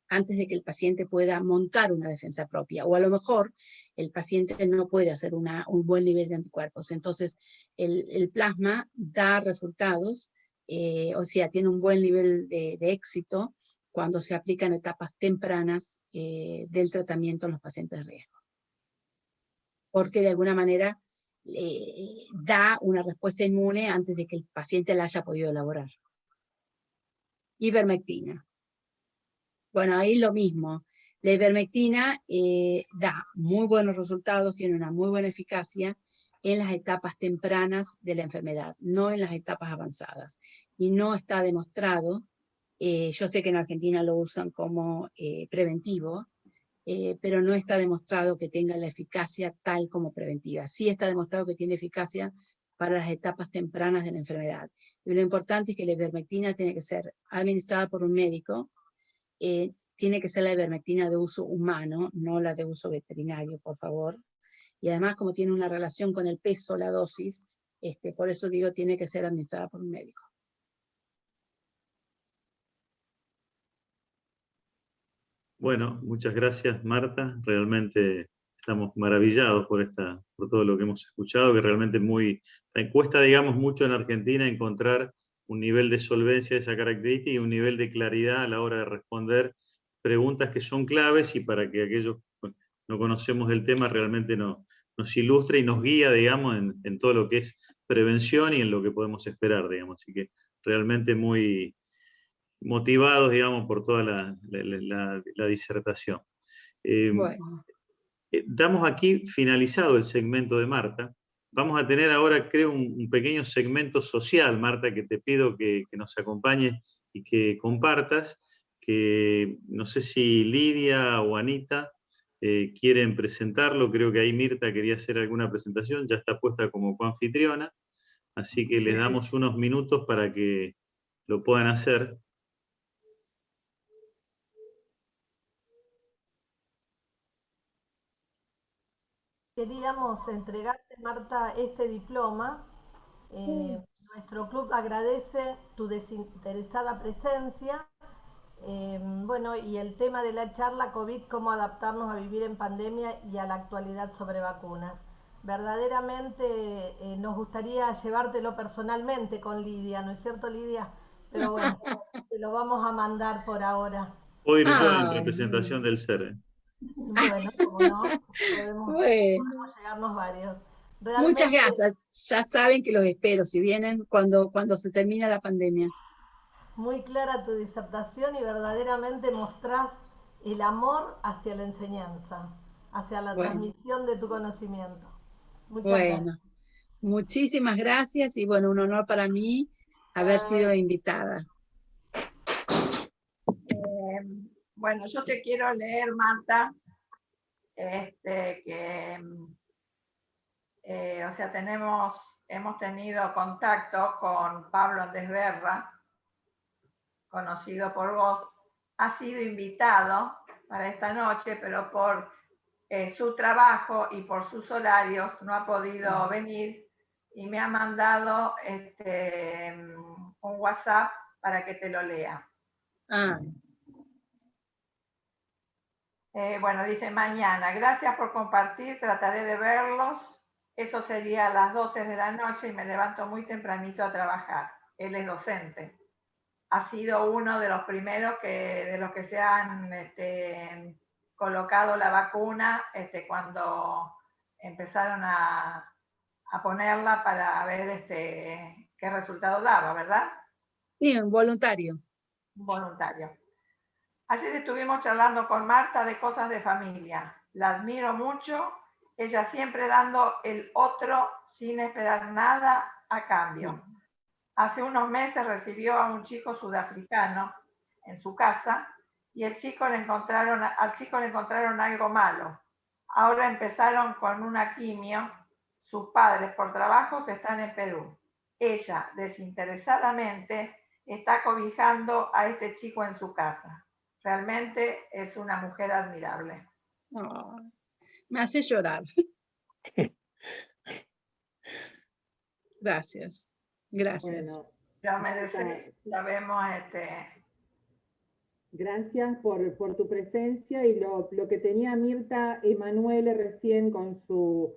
antes de que el paciente pueda montar una defensa propia, o a lo mejor el paciente no puede hacer un buen nivel de anticuerpos. Entonces, el plasma da resultados, o sea, tiene un buen nivel de éxito cuando se aplica en etapas tempranas del tratamiento en los pacientes de riesgo. Porque de alguna manera da una respuesta inmune antes de que el paciente la haya podido elaborar. Ivermectina. Bueno, ahí lo mismo. La ivermectina da muy buenos resultados, tiene una muy buena eficacia en las etapas tempranas de la enfermedad, no en las etapas avanzadas. Y no está demostrado, yo sé que en Argentina lo usan como preventivo, pero no está demostrado que tenga la eficacia tal como preventiva. Sí está demostrado que tiene eficacia para las etapas tempranas de la enfermedad. Y lo importante es que la ivermectina tiene que ser administrada por un médico, tiene que ser la ivermectina de uso humano, no la de uso veterinario, por favor. Y además, como tiene una relación con el peso, la dosis, por eso digo, tiene que ser administrada por un médico. Bueno, muchas gracias, Marta. Realmente estamos maravillados por todo lo que hemos escuchado, que realmente cuesta, digamos, mucho en Argentina encontrar un nivel de solvencia de esa característica y un nivel de claridad a la hora de responder preguntas que son claves, y para que aquellos que no conocemos el tema realmente nos ilustre y nos guía, digamos, en todo lo que es prevención y en lo que podemos esperar, digamos. Así que realmente muy motivados, digamos, por toda la disertación. Bueno. Damos aquí finalizado el segmento de Marta. Vamos a tener ahora, creo, un pequeño segmento social, Marta, que te pido que nos acompañes y que compartas, que no sé si Lidia o Anita quieren presentarlo. Creo que ahí Mirta quería hacer alguna presentación, ya está puesta como coanfitriona, así que les damos unos minutos para que lo puedan hacer. Queríamos entregarte, Marta, este diploma. Nuestro club agradece tu desinteresada presencia. Bueno, y el tema de la charla COVID, cómo adaptarnos a vivir en pandemia y a la actualidad sobre vacunas. Verdaderamente nos gustaría llevártelo personalmente con Lidia, ¿no es cierto, Lidia? Pero bueno, te lo vamos a mandar por ahora. Puedo ir yo en representación del CER. Bueno, como no, podemos llegarnos varios. Realmente, muchas gracias. Ya saben que los espero si vienen cuando se termine la pandemia. Muy clara tu disertación y verdaderamente mostrás el amor hacia la enseñanza, hacia la transmisión de tu conocimiento. Muchas gracias. Muchísimas gracias y bueno, un honor para mí haber sido invitada. Bueno, yo te quiero leer, Marta, o sea, hemos tenido contacto con Pablo Andesberra, conocido por vos. Ha sido invitado para esta noche, pero por su trabajo y por sus horarios no ha podido venir, y me ha mandado un WhatsApp para que te lo lea. Bueno, dice: mañana, gracias por compartir, trataré de verlos. Eso sería a las 12 de la noche y me levanto muy tempranito a trabajar. Él es docente. Ha sido uno de los primeros de los que se han colocado la vacuna cuando empezaron a ponerla para ver qué resultado daba, ¿verdad? Sí, un voluntario. Un voluntario. Ayer estuvimos charlando con Marta de cosas de familia. La admiro mucho, ella siempre dando el otro sin esperar nada a cambio. Hace unos meses recibió a un chico sudafricano en su casa y al chico le encontraron algo malo. Ahora empezaron con una quimio. Sus padres por trabajos están en Perú. Ella, desinteresadamente, está cobijando a este chico en su casa. Realmente es una mujer admirable. Oh, me hace llorar. Gracias. Bueno, Lo mereces, sabemos. Gracias por tu presencia y lo que tenía Mirta Emanuele recién con lo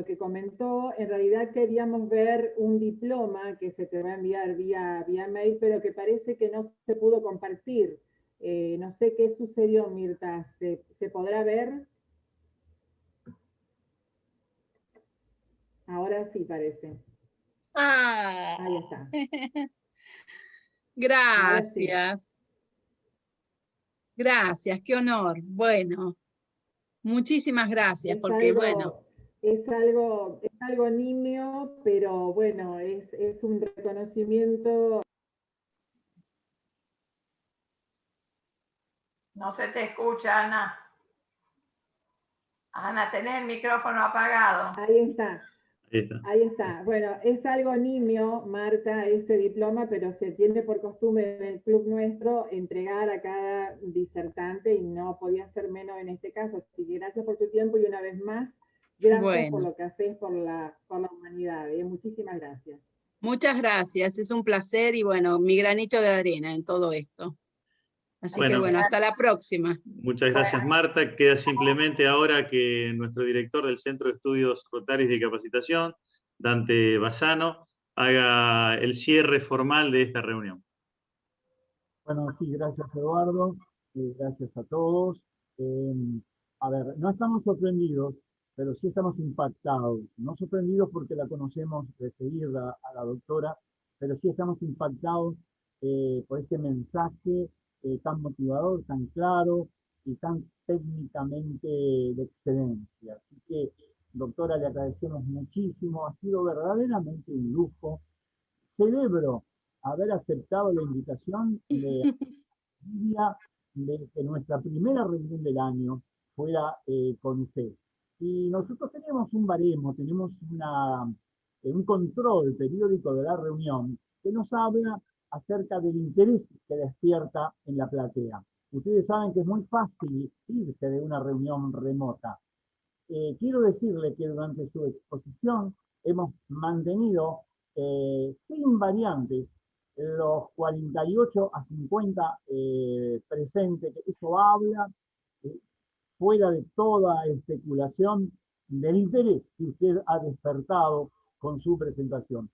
que comentó. En realidad queríamos ver un diploma que se te va a enviar vía mail, pero que parece que no se pudo compartir. No sé qué sucedió, Mirta. ¿Se podrá ver? Ahora sí parece. Ahí está. Gracias. Gracias, qué honor. Bueno, muchísimas gracias, es algo nimio, pero bueno, es un reconocimiento. No se te escucha, Ana. Ana, tenés el micrófono apagado. Ahí está. Ahí está. Bueno, es algo nimio, Marta, ese diploma, pero se tiene por costumbre en el club nuestro entregar a cada disertante y no podía ser menos en este caso. Así que gracias por tu tiempo y una vez más, gracias por lo que haces por la humanidad. Muchísimas gracias. Muchas gracias, es un placer y bueno, mi granito de arena en todo esto. Así que bueno, hasta la próxima. Muchas gracias, Marta. Queda simplemente ahora que nuestro director del Centro de Estudios Rotarios y Capacitación, Dante Bassano, haga el cierre formal de esta reunión. Bueno, sí, gracias, Eduardo. Gracias a todos. A ver, no estamos sorprendidos, pero sí estamos impactados. No sorprendidos porque la conocemos de seguirla a la doctora, pero sí estamos impactados por este mensaje tan motivador, tan claro y tan técnicamente de excelencia. Así que, doctora, le agradecemos muchísimo, ha sido verdaderamente un lujo. Celebro haber aceptado la invitación de Lidia de que nuestra primera reunión del año fuera con usted. Y nosotros tenemos un baremo, tenemos un control periódico de la reunión que nos habla acerca del interés que despierta en la platea. Ustedes saben que es muy fácil irse de una reunión remota. Quiero decirle que durante su exposición hemos mantenido sin variantes los 48 a 50 presentes. Eso habla, fuera de toda especulación, del interés que usted ha despertado con su presentación.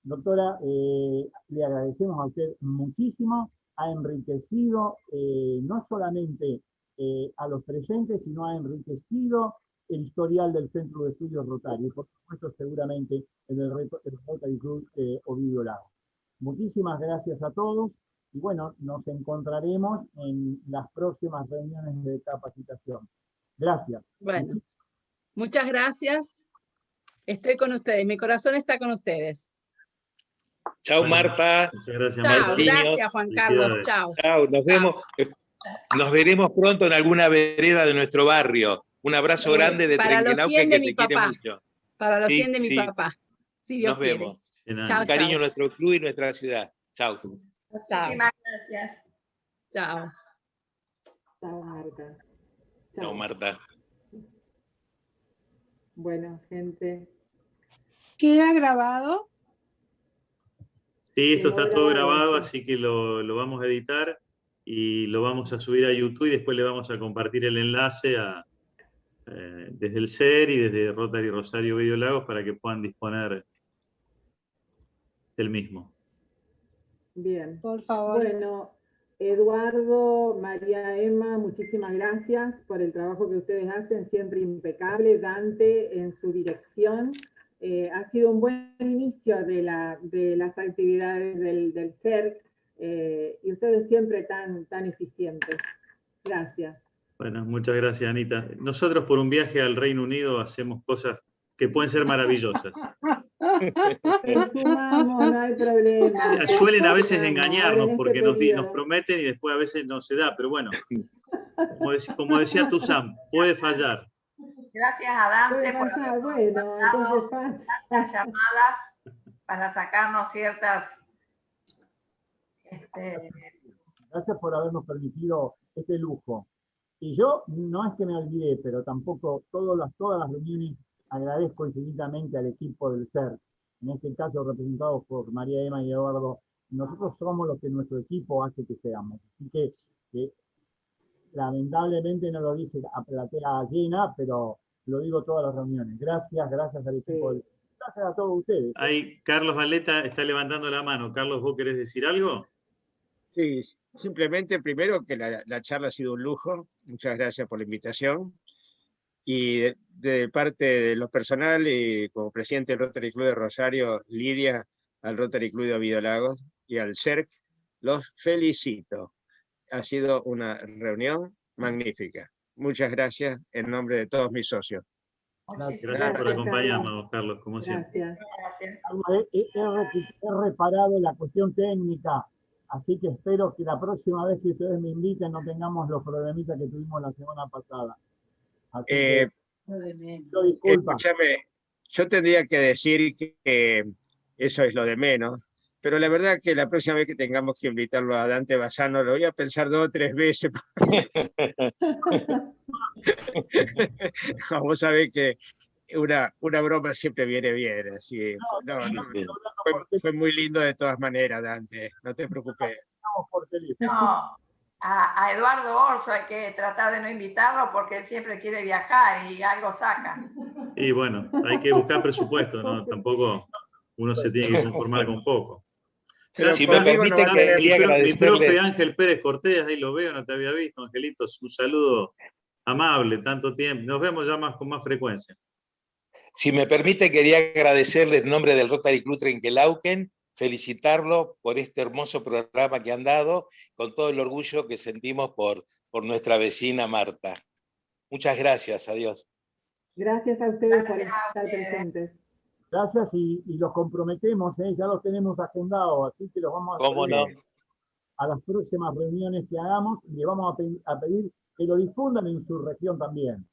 Doctora, le agradecemos a usted muchísimo, ha enriquecido no solamente a los presentes, sino ha enriquecido el historial del Centro de Estudios Rotarios, por supuesto seguramente en el Rotary Club Ovidio Lagos. Muchísimas gracias a todos y bueno, nos encontraremos en las próximas reuniones de capacitación. Gracias. Bueno, muchas gracias. Estoy con ustedes, mi corazón está con ustedes. Chao, Marta. Muchas gracias, Chao, Marta. gracias, Juan Carlos. Chao. Chao, nos vemos. Nos veremos pronto en alguna vereda de nuestro barrio. Un abrazo grande de Trenquelauque que te quiere mucho. Para los 100 de mi papá. Si Dios quiere. Nos vemos. Chao, cariño a nuestro club y nuestra ciudad. Chao. Muchísimas gracias. Chao. Chao, Marta. Chao, Marta. Bueno, gente. ¿Queda grabado? Sí, esto está todo grabado, así que lo vamos a editar y lo vamos a subir a YouTube y después le vamos a compartir el enlace desde el CER y desde Rotary Rosario Ovidio Lagos para que puedan disponer del mismo. Bien. Por favor. Bueno, Eduardo, María Emma, muchísimas gracias por el trabajo que ustedes hacen, siempre impecable. Dante, en su dirección. Ha sido un buen inicio de las actividades del CERC y ustedes siempre tan eficientes. Gracias. Bueno, muchas gracias, Anita. Nosotros por un viaje al Reino Unido hacemos cosas que pueden ser maravillosas. Sumamos, no hay problema. Suelen a veces engañarnos porque nos prometen y después a veces no se da, pero bueno, como decía Tuzán, puede fallar. Gracias a Dante por las llamadas para sacarnos ciertas... Gracias por habernos permitido este lujo. Y yo no es que me olvidé, pero tampoco todas las reuniones agradezco infinitamente al equipo del CERC, en este caso representados por María Emma y Eduardo. Nosotros somos los que nuestro equipo hace que seamos. Así que lamentablemente no lo dije a platea llena, pero lo digo todas las reuniones. Gracias al equipo. Gracias a todos ustedes. Ahí Carlos Valeta está levantando la mano. Carlos, ¿vos querés decir algo? Sí, simplemente primero que la charla ha sido un lujo. Muchas gracias por la invitación. Y de parte de lo personal, y como presidente del Rotary Club de Rosario, Lidia, al Rotary Club de Ovidio Lagos y al CERC, los felicito. Ha sido una reunión magnífica. Muchas gracias en nombre de todos mis socios. Gracias por acompañarnos, Carlos, como siempre. Gracias. He reparado la cuestión técnica, así que espero que la próxima vez que ustedes me inviten no tengamos los problemitas que tuvimos la semana pasada. Así que, escúchame, yo tendría que decir que eso es lo de menos, pero la verdad que la próxima vez que tengamos que invitarlo a Dante Bassano, lo voy a pensar 2 o 3 veces. Vos sabés que una broma siempre viene bien, así. Fue muy lindo de todas maneras, Dante, no te preocupes. No, a Eduardo Orso hay que tratar de no invitarlo porque él siempre quiere viajar y algo saca. Y bueno, hay que buscar presupuesto, ¿no? Tampoco uno se tiene que conformar con poco. Pero si me permite, mi profe Ángel Pérez Cortés, ahí lo veo, no te había visto, Angelitos, un saludo amable, tanto tiempo. Nos vemos ya con más frecuencia. Si me permite, quería agradecerle en nombre del Rotary Club Trenquelauquen, felicitarlo por este hermoso programa que han dado, con todo el orgullo que sentimos por nuestra vecina Marta. Muchas gracias, adiós. Gracias a ustedes por estar presentes. Gracias y los comprometemos, ya los tenemos agendados, así que los vamos a las próximas reuniones que hagamos, y le vamos a pedir que lo difundan en su región también.